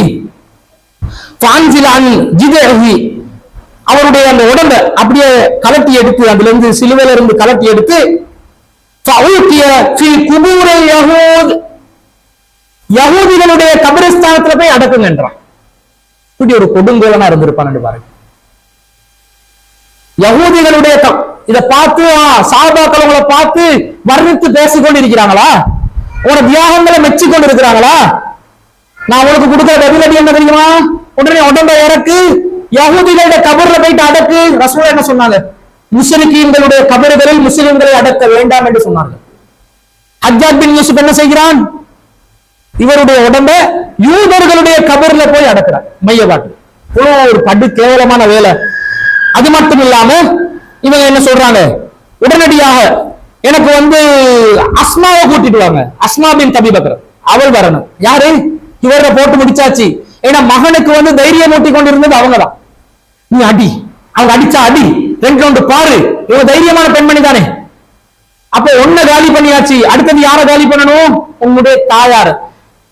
Speaker 2: அவருடைய அந்த உடம்பை அப்படியே கலட்டி எடுத்து, அதுல இருந்து சிலுவையில இருந்து கலட்டி எடுத்து யகூதிகளுடைய கபிரஸ்தானத்துல போய் அடக்குங்க என்றான். இப்படி ஒரு கொடுங்கோலனா இருந்திருப்பான் பாருங்க. யகூதிகளுடைய இதை பார்த்து சாபாக்கள் உங்களை பார்த்து வர்ணித்து பேசிக்கொண்டு இருக்கிறாங்களா? உங்களோட தியாகங்களை மெச்சு கொண்டு இருக்கிறாங்களா? நான் உங்களுக்கு கொடுக்கிற பதிலடி என்ன தெரியுமா? உடனே உடம்ப இறக்கு, யகூதிகளுடைய கபர்ல போயிட்டு அடக்கு. ரசூல் என்ன சொன்னாங்க? முஸ்லிம்களுடைய கபறுகளில் முஸ்லிம்களை அடக்க வேண்டாம் என்று சொன்னார்கள். ஹஜ்ஜாஜ் பின் யூசுப் என்ன செய்கிறான்? இவருடைய உடம்ப யூதர்களுடைய கபர்ல போய் அடக்கிறார், மையவாட்டு. ஒரு படு கேவலமான வேலை. அது மட்டும் இல்லாம இவங்க என்ன சொல்றாங்க? உடனடியாக எனக்கு அஸ்மாவை கூட்டிட்டு வாங்க, அஸ்மா பின் அபீ பக்கர், அவள் வரணும். யாரு? இவரை போட்டு முடிச்சாச்சு. ஏன்னா மகனுக்கு தைரியம் ஊட்டி கொண்டிருந்தது அவங்கதான். நீ அடி, அவங்க அடிச்சா அடி, 2 ரவுண்டு பாரு, இவங்க தைரியமான பெண்மணி தானே. அப்ப ஒன்ன காலி பண்ணியாச்சு, அடுத்தது யார காலி பண்ணணும்? உன்னுடைய தாயார்.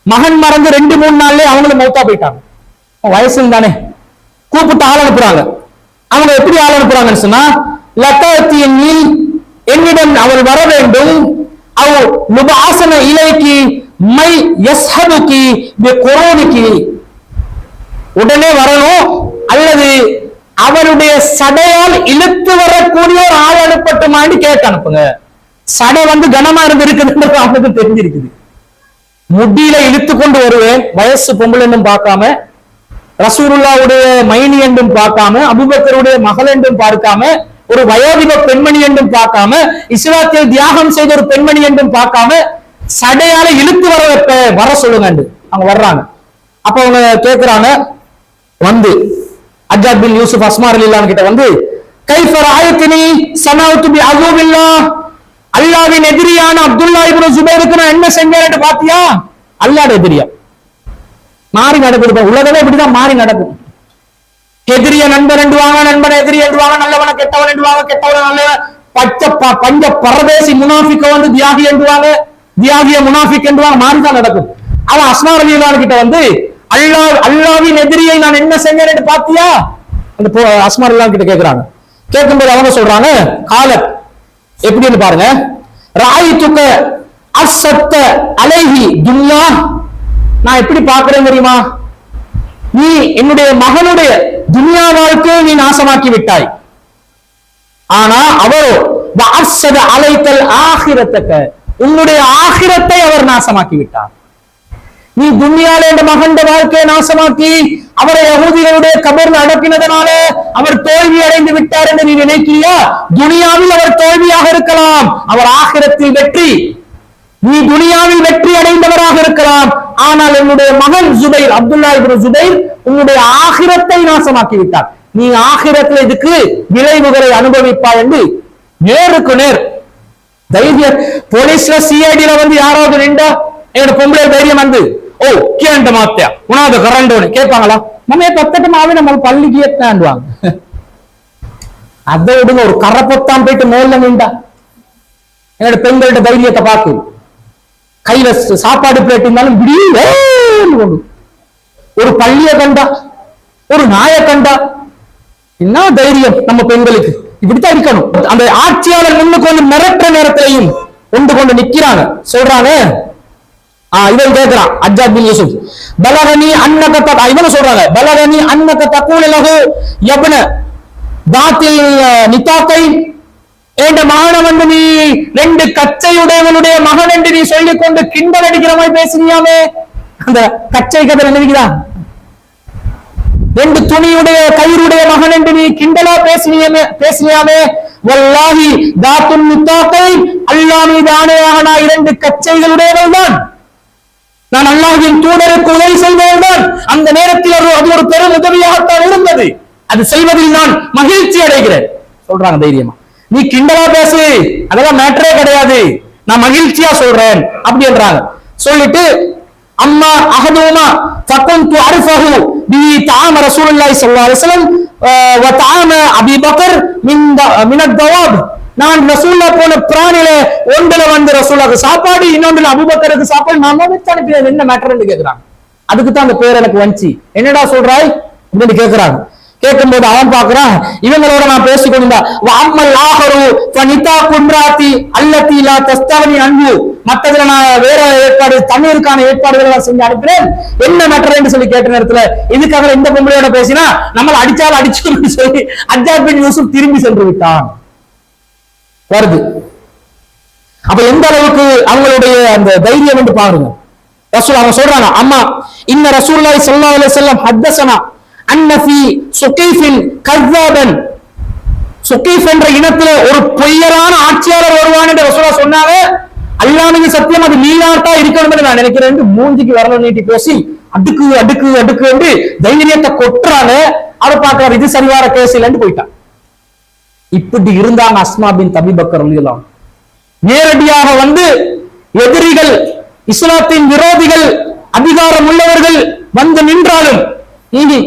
Speaker 2: மகன் மறந்து 2-3 நாள்ல அவங்களும் மௌத்தா போயிட்டாங்க. வயசு தானே. கூப்பிட்டு ஆள் அனுப்புறாங்க. அவங்க எப்படி ஆள் அனுப்புறாங்கன்னு சொன்னா, லத்தாத்தியனி, என்னிடம் அவள் வர வேண்டும். அவ் லுபாசன இலைக்கு மை யஸ்ஹபுகி பிகுரூனிகி, உடனே வரணும், அல்லது அவருடைய சடையால் இழுத்து வரக்கூடிய ஒரு ஆள் அனுப்பட்டுமான்னு கேட்டு அனுப்புங்க. சடை கனமா இருந்து இருக்குதுன்றது அவனுக்கு தெரிஞ்சிருக்குது. முடியில இழுத்து கொண்டு வருவேன், வயசு பொம்பளை என்றும் பார்க்காம, ரசூலுல்லாவுடைய மைனி என்றும் பார்க்காம, அபூபக்கருடைய மகள் என்றும் பார்க்காம, ஒரு வயோதிக பெண்மணி என்றும் பார்க்காம, இஸ்லாத்தில் தியாகம் செய்த ஒரு பெண்மணி என்றும் பார்க்காம, சடையால இழுத்து வர சொல்லுங்க. அவங்க வர்றாங்க. அப்ப அவங்க கேட்கிறாங்க, ஹஜ்ஜாஜ் பின் யூசுப் அஸ்மா ரலியல்லாஹு கிட்ட கைஃப ரஅய்தனி ஸனஅது பி அஸூபில்லாஹ், அல்லாஹ்வின் எதிரியான அப்துல்லா இப்னு ஜுபைருக்கு நான் என்ன செஞ்சேன்னு பாத்தியா? அல்லாஹ்வுடைய எதிரியா மாறி நடக்குது. உலகமே இப்படிதான் மாறி நடக்கும். எதிரிய நண்பன் என்றுவாங்க, நண்பன் எதிரி என்றுவாங்க, நல்லவன கெட்டவன் என்றுவாங்க, கெட்டவன நல்லவன், பஞ்ச பரதேசி முனாஃபிக்க தியாகி என்றுவாங்க, தியாகிய முனாஃபிக் என்றுவாங்க, மாறிதான் நடக்கும். அவன் அஸ்மா ரலியல்லாஹு கிட்ட அல்லாஹ்வின் எதிரியை நான் என்ன செஞ்சேன்னு பாத்தியா? அந்த அஸ்மா ரலியல்லாஹு கிட்ட கேக்குறாங்க. கேட்கும்போது அவங்க சொல்றாங்க, காலத், எப்படின்னு பாருங்க, ராயித்துக அஸ்ஸத்த அலைஹி துன்யா, நான் எப்படி பார்க்கிறேன் தெரியுமா? நீ என்னுடைய மகனுடைய துன்யா வாழ்க்கையை நீ நாசமாக்கி விட்டாய். ஆனா அவரோ அஸ்ஸத அலைத்தல் ஆகிரத்தக, உன்னுடைய ஆகிரத்தை அவர் நாசமாக்கி விட்டார். நீ துன்யால என்ற மகன் வாழ்க்கையை நாசமாக்கி அவரை யகூதிகளுடைய கபர்ல அடக்கினதனால அவர் தோல்வி அடைந்து விட்டார் என்று நீ நினைக்கிறியா? துனியாவில் அவர் தோல்வியாக இருக்கலாம், அவர் ஆகிரத்தில் வெற்றி. நீ துனியாவில் வெற்றி அடைந்தவராக இருக்கலாம், ஆனால் என்னுடைய மகன் ஜுபைர், அப்துல்லா இப்னு ஜுபைர் உன்னுடைய ஆகிரத்தை நாசமாக்கி விட்டார். நீ ஆகிரத்தில் இதுக்கு விளைவுகளை அனுபவிப்பாய் என்று நேருக்கு நேர் தைரிய. போலீஸ்ல சிஐடியில யாராவது நின்றா என்னோட பொம்பளை தைரியம் ஓ கேண்ட மாத்தியா உணவு கரண்டோன்னு கேட்பாங்களா? நம்ம பத்தட்டமாவே நம்ம பள்ளிக்கு ஏத்தாண்டுவாங்க. அதை விடுங்க, ஒரு கரப்பொத்தான் போயிட்டு மேல நின்றா என்னோட பெண்களோட தைரியத்தை பார்த்து கையில சாப்பாடு பிளேட் இருந்தாலும் ஒரு பள்ளிய கண்டா, ஒரு நாய கண்டா, என்ன தைரியம் நம்ம பெண்களுக்கு! இப்படித்தான் இருக்கணும். அந்த ஆட்சியாளர் முன்னுக்கு மிரட்டுற நேரத்திலையும் கொண்டு நிக்கிறாங்க. சொல்றாங்க, இவன் கேட்கிறான் ஹஜ்ஜாஜ் பின் யூசுப், பலகனி அன்னக, இவன் சொல்றாங்க, பலகனி அன்னக தகூல லஹு யப்ன தாத்தில் நிதாகை, என்ற மகன் நீ 2 கச்சையுடையவனுடைய மகன் என்று நீ சொல்லிக் கொண்டு கிண்டல் அடிக்கிற மாதிரி பேசுறியாமே. அந்த கச்சை கதை நினைக்கிறா, 2 துணியுடைய கயிறுடைய மகன் என்று நீ கிண்டலா பேசினியாமே. வல்லாஹி தாத்துன் நிதாகை, அல்லாஹ் மீது ஆணையாக நான் 2 கச்சைகளுடையவள் தான், நான் அல்லாஹ்வின் தூதருக்கு உதவி செய்தவள் தான். அந்த நேரத்தில் அது ஒரு பெரும் உதவியாகத்தான் இருந்தது, அது செய்வதில் நான் மகிழ்ச்சி அடைகிறேன் சொல்றாங்க தைரியமா. நீ கிண்டலா பேசு, அதெல்லாம் மேட்டரே கிடையாது, நான் மகிழ்ச்சியா சொல்றேன் அப்படி என்றாங்க. சொல்லிட்டு அம்மா அஹதுமா ஃபகுன்து அர்ஃபஹு பி தஆம ரசூலுல்லாஹி ஸல்லல்லாஹு அலைஹி வஸல்லம் வ தஆம அபீ பக்கர் மின் அத்-தவாப், நான் ரசூல்லா போன பிராணில ஒன்றுல ரசூலுல்லாஹ்க்கு சாப்பாடு, இன்னொன்றுல அபூபக்கருக்கு சாப்பாடு, நான் வச்சு அனுப்பினேன், என்ன மேட்டர்னு கேக்குறாங்க. அதுக்கு தான் அந்த பேர் எனக்கு வந்துச்சு. என்னடா சொல்றாய் அப்படின்னு கேட்கிறாங்க. கேட்கும்போது அவன் பாக்குறான், இவங்களோட நான் பேசிக்கொண்டிருந்தா மற்றதுல நான் வேற ஏற்பாடு தமிழுக்கான ஏற்பாடுகளை செஞ்சு அனுப்பினேன், என்ன மேட்டர் சொல்லி கேட்ட நேரத்துல இதுக்காக இந்த பொம்பளையோட பேசினா நம்மள அடிச்சாலும் அடிச்சு சொல்லி அஜ்ஜார் பின் யூசுப் திரும்பி சென்று விட்டான் வருது. அப்ப எந்த அளவுக்கு அவங்களுடைய அந்த தைரியம் என்று பாருங்க. ரசூல் அவங்க சொல்றாங்க, அம்மா இன்ன ரசூலுல்லாஹி ஸல்லல்லாஹு அலைஹி வஸல்லம் ஹத்தஸனா அன்னஃபி சுகைஃபின் கஸ்ஸாபன், சுகைஃப் என்ற இனத்துல ஒரு பொய்யரான ஆட்சியாளர் வருவான் என்று ரசூலுல்லாஹ் சொன்னாங்க. அல்லாஹ்வுக்கு சத்தியம் அது நீயாட்டா இருக்கணும் என்று நான் நினைக்கிறேன். மூஞ்சிக்கு வரல நீட்டி பேசி அடுக்கு அடுக்கு அடுக்கு என்று தைரியத்தை கொட்டுறாங்க. அதை பார்க்கிறார், இது சரிவார கேஸ் இல்லைன்னு போயிட்டான். இப்படி இருந்தாங்க அஸ்மா பின் அபீ பக்கர் ரலியல்லாஹு அன்ஹு. நேரடியாக வந்து எதிரிகள், இஸ்லாத்தின் விரோதிகள், அதிகாரம் உள்ளவர்கள் வந்து நின்றாலும் இனி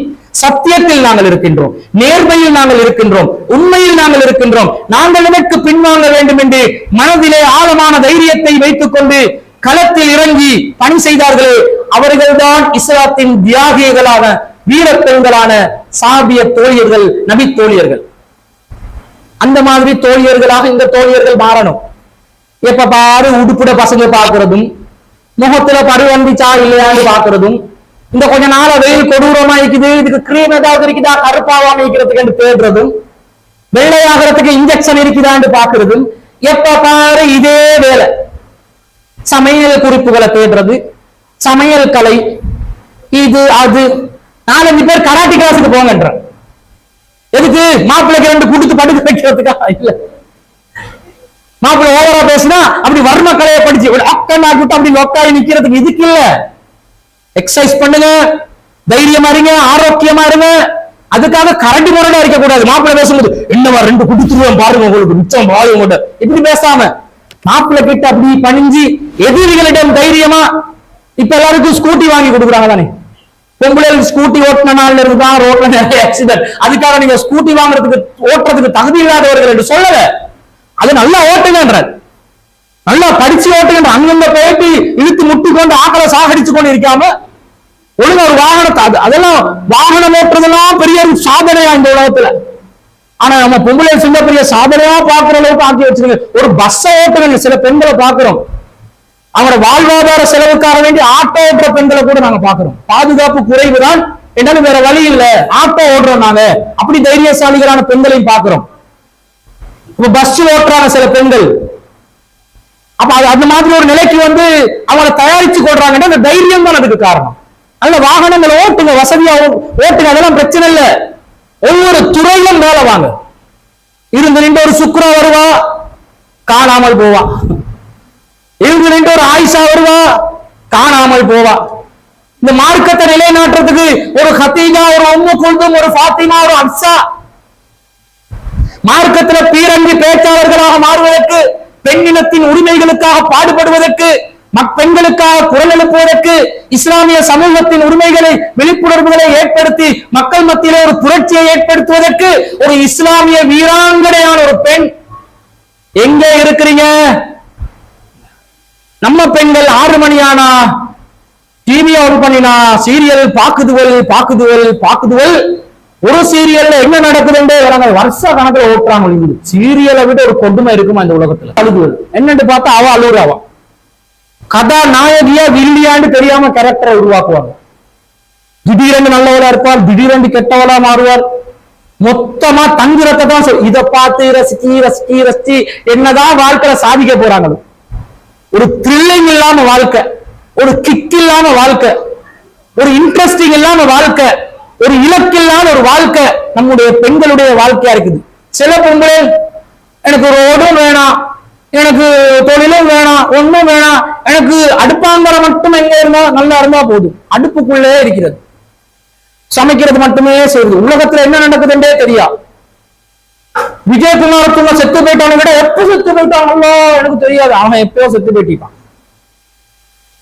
Speaker 2: சத்தியத்தில் நாங்கள் இருக்கின்றோம், நேர்மையில் நாங்கள் இருக்கின்றோம், உண்மையில் நாங்கள் இருக்கின்றோம், நாங்கள் இதற்கு பின்வாங்க வேண்டும் என்று மனதிலே ஆழமான தைரியத்தை வைத்துக் கொண்டு களத்தில் இறங்கி பணி செய்தார்களே, அவர்கள்தான் இஸ்லாத்தின் தியாகிகளான வீர பெண்களான சாபிய தோழியர்கள், நபி தோழியர்கள். அந்த மாதிரி தோழியர்களாக இந்த தோழியர்கள் மாறணும். எப்ப பாரு உடுப்புட பசங்க பாக்குறதும், முகத்துல பரு வந்துச்சா இல்லையான்னு பாக்குறதும், இந்த கொஞ்ச நாள வெயில் கொடூரமா இருக்குது, இதுக்கு கிரீம் ஏதாவது இருக்குதா கருப்பாவாம இருக்கிறதுக்கு தேடுறதும், வெள்ளையாகிறதுக்கு இன்ஜெக்ஷன் இருக்குதான்னு பாக்குறதும், எப்ப பாரு இதே வேலை. சமையல் குறிப்புகளை தேடுறது, சமையல் கலை, இது அது. 4-5 பேர் கராட்டி கிளாஸுக்கு போங்கன்ற. எதுக்கு? மாப்பிள்ளைக்கு 2 கொடுத்து படுக்க வைக்கிறதுக்கா? இல்ல, மாப்பிள்ளை ஓவரா பேசினா அப்படி வர்ம கலையை படிச்சு அப்படி லொக்காய் நிக்கிறதுக்கு இதுக்கு இல்ல. எக்ஸசைஸ் பண்ணுங்க, தைரியமா இருங்க, ஆரோக்கியமா இருங்க. அதுக்காக கரண்டி முரடா இருக்க கூடாது. மாப்பிள்ளை பேசும்போது என்னவா 2 குடுத்துருவேன் பாருங்க உங்களுக்கு மிச்சம் பாருங்க இப்படி பேசாம மாப்பிள்ளை கிட்ட அப்படி பணிஞ்சு எதிரிகளிடம் தைரியமா. இப்ப எல்லாருக்கும் ஸ்கூட்டி வாங்கி கொடுக்குறாங்க தானே. பொம்பளைகளுக்கு ஸ்கூட்டி ஓட்டின நாள்ல இருக்குதான் ரோட்ல நிறைய ஆக்சிடென்ட். அதுக்காக நீங்க ஸ்கூட்டி வாங்குறதுக்கு ஓட்டுறதுக்கு தகுதி இல்லாதவர்கள் என்று சொல்லல, அது நல்லா ஓட்டுங்கன்ற, நல்லா படிச்சு ஓட்டுங்க. அங்கங்க போயிட்டு இழுத்து முட்டி கொண்டு ஆக்களை சாகடிச்சு கொண்டு இருக்காம ஒழுங்கு ஒரு வாகனத்தை, அதெல்லாம் வாகனம் ஓட்டுறதெல்லாம் பெரிய சாதனையா இந்த உலகத்துல. ஆனா நம்ம பொம்பளை சின்ன பெரிய சாதனையா பாக்குற அளவுக்கு ஆக்கி வச்சிருங்க. ஒரு பஸ்ஸை ஓட்டுங்க. சில பெண்களை பாக்குறோம், அவங்களோட வாழ்வாதார செலவுக்காக வேண்டி ஆட்டோ ஓட்டுற பெண்களை கூட நாங்க பாக்குறோம். பாதுகாப்பு குறைவுதான் என்றாலும் வேற வழி இல்ல, ஆட்டோ ஓடுறோம் நாங்க. அப்படி தைரியசாலிகளான பெண்களையும் பாக்குறோம். இப்ப பஸ் ஓட்டுறாங்க சில பெண்கள். அப்ப அந்த மாதிரி ஒரு நிலைக்கு வந்து அவங்களை தயாரிச்சு கொள்றாங்கன்னா அந்த தைரியம் தான் அதுக்கு காரணம். நல்ல வாகனங்களை ஓட்டுங்க, வசதியா ஓட்டுங்க, அதெல்லாம் பிரச்சனை இல்லை. ஒவ்வொரு துறையிலும் மேல வாங்க. இருந்து நின்று ஒரு சுக்ரா வருவா, காணாமல் போவா. இருந்து நின்று ஒரு ஆயிஷா வருவா, காணாமல் போவா. இந்த மார்க்கத்தை நிலைநாட்டுறதுக்கு ஒரு ஹதீஜா, ஒரு உம்மு குல்தும், ஒரு ஃபாத்திமா, ஒரு அப்சா, மார்க்கத்துல பீரங்கி பேச்சாளர்களாக மாறுவதற்கு, பெண்ணினத்தின் உரிமைகளுக்காக பாடுபடுவதற்கு, பெண்களுக்காக குரல் எழுப்புவதற்கு, இஸ்லாமிய சமூகத்தின் உரிமைகளை, விழிப்புணர்வுகளை ஏற்படுத்தி மக்கள் மத்தியிலே ஒரு புரட்சியை ஏற்படுத்துவதற்கு ஒரு இஸ்லாமிய வீராங்கனையான ஒரு பெண் எங்கே இருக்கிறீங்க? நம்ம பெண்கள் 6 மணி ஆனா டிவி ஆன் பண்ணினா சீரியல் பாக்குதுவல். ஒரு சீரியல்ல என்ன நடக்குதுன்றே வருஷ கணக்குல ஓட்டுறாங்க. சீரியலை விட ஒரு கொடுமை இருக்குமா இந்த உலகத்துல? அழுகுவல் என்னன்னு பார்த்தா அவ அழுகுறாவா. கதாநாயகியா வில்லியாண்டு தெரியாம கேரக்டரை உருவாக்குவாங்க. திடீரென்று நல்லவளா இருப்பார், திடீரென்று கெட்டவளா மாறுவார். மொத்தமா தங்குறதை தான் இதை பார்த்து ரசிச்சு என்னதான் வாழ்க்கையில சாதிக்க போறாங்க. ஒரு த்ரில்லிங் இல்லாம வாழ்க்கை, ஒரு கிக் இல்லாம வாழ்க்கை, ஒரு இன்ட்ரெஸ்டிங் இல்லாம வாழ்க்கை, ஒரு இலக்கு இல்லாத ஒரு வாழ்க்கை நம்முடைய பெண்களுடைய வாழ்க்கையா இருக்குது. சில பொம்பளை எனக்கு ஒரு ஓடும் வேணாம், எனக்கு தொழிலும் வேணாம், ஒண்ணும் வேணாம், எனக்கு அடுப்பாங்கரை மட்டும் எங்க இருந்தா நல்லா இருந்தா போதும். அடுப்புக்குள்ளே இருக்கிறது, சமைக்கிறது மட்டுமே செய்யுது. உலகத்துல என்ன நடக்குதுன்றே தெரியா. விஜயகுமாரத்துங்க செத்து போயிட்டான விட எப்ப செத்து போயிட்டாங்களோ எனக்கு தெரியாது. அவன் எப்போ செத்து போயிட்டான்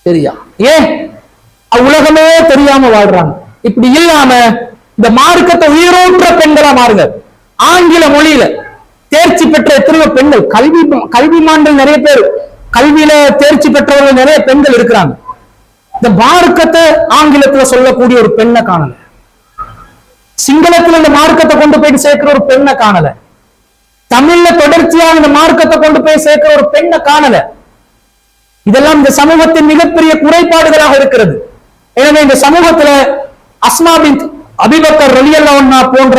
Speaker 2: தெரியா. ஏன் உலகமே தெரியாம வாழ்றாங்க. இப்படி இல்லாம இந்த மார்க்கத்தை உயிரோற்ற பெண்களா மாறுங்க. ஆங்கில மொழியில தேர்ச்சி பெற்ற எத்தனையோ பெண்கள், கல்விமான்கள் நிறைய பேர், கல்வியில தேர்ச்சி பெற்றவர்கள் நிறைய பெண்கள் இருக்கிறாங்க. இந்த மார்க்கத்தை ஆங்கிலத்துல சொல்லக்கூடிய ஒரு பெண்ணை காணல, சிங்களத்துல இந்த மார்க்கத்தை கொண்டு போய் சேர்க்கிற ஒரு பெண்ணை காணல, தமிழ்ல தொடர்ச்சியாக இந்த மார்க்கத்தை கொண்டு போய் சேர்க்கிற ஒரு பெண்ணை காணல. இதெல்லாம் இந்த சமூகத்தின் மிகப்பெரிய குறைபாடுகளாக இருக்கிறது. எனவே இந்த சமூகத்துல அஸ்மா பின்த் அபூபக்கர் ரலியல்லாஹு அன்ஹா போன்ற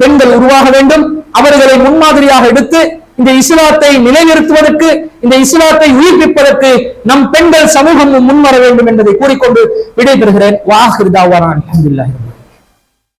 Speaker 2: பெண்கள் உருவாக வேண்டும். அவர்களை முன்மாதிரியாக எடுத்து இந்த இஸ்லாத்தை நிலைநிறுத்துவதற்கு, இந்த இஸ்லாத்தை உயிர்ப்பிப்பதற்கு நம் பெண்கள் சமூகம் முன்வர வேண்டும் என்பதை கூறிக்கொண்டு விடைபெறுகிறேன். வாஹிர் தாவானா அல்ஹம்துலில்லாஹ்.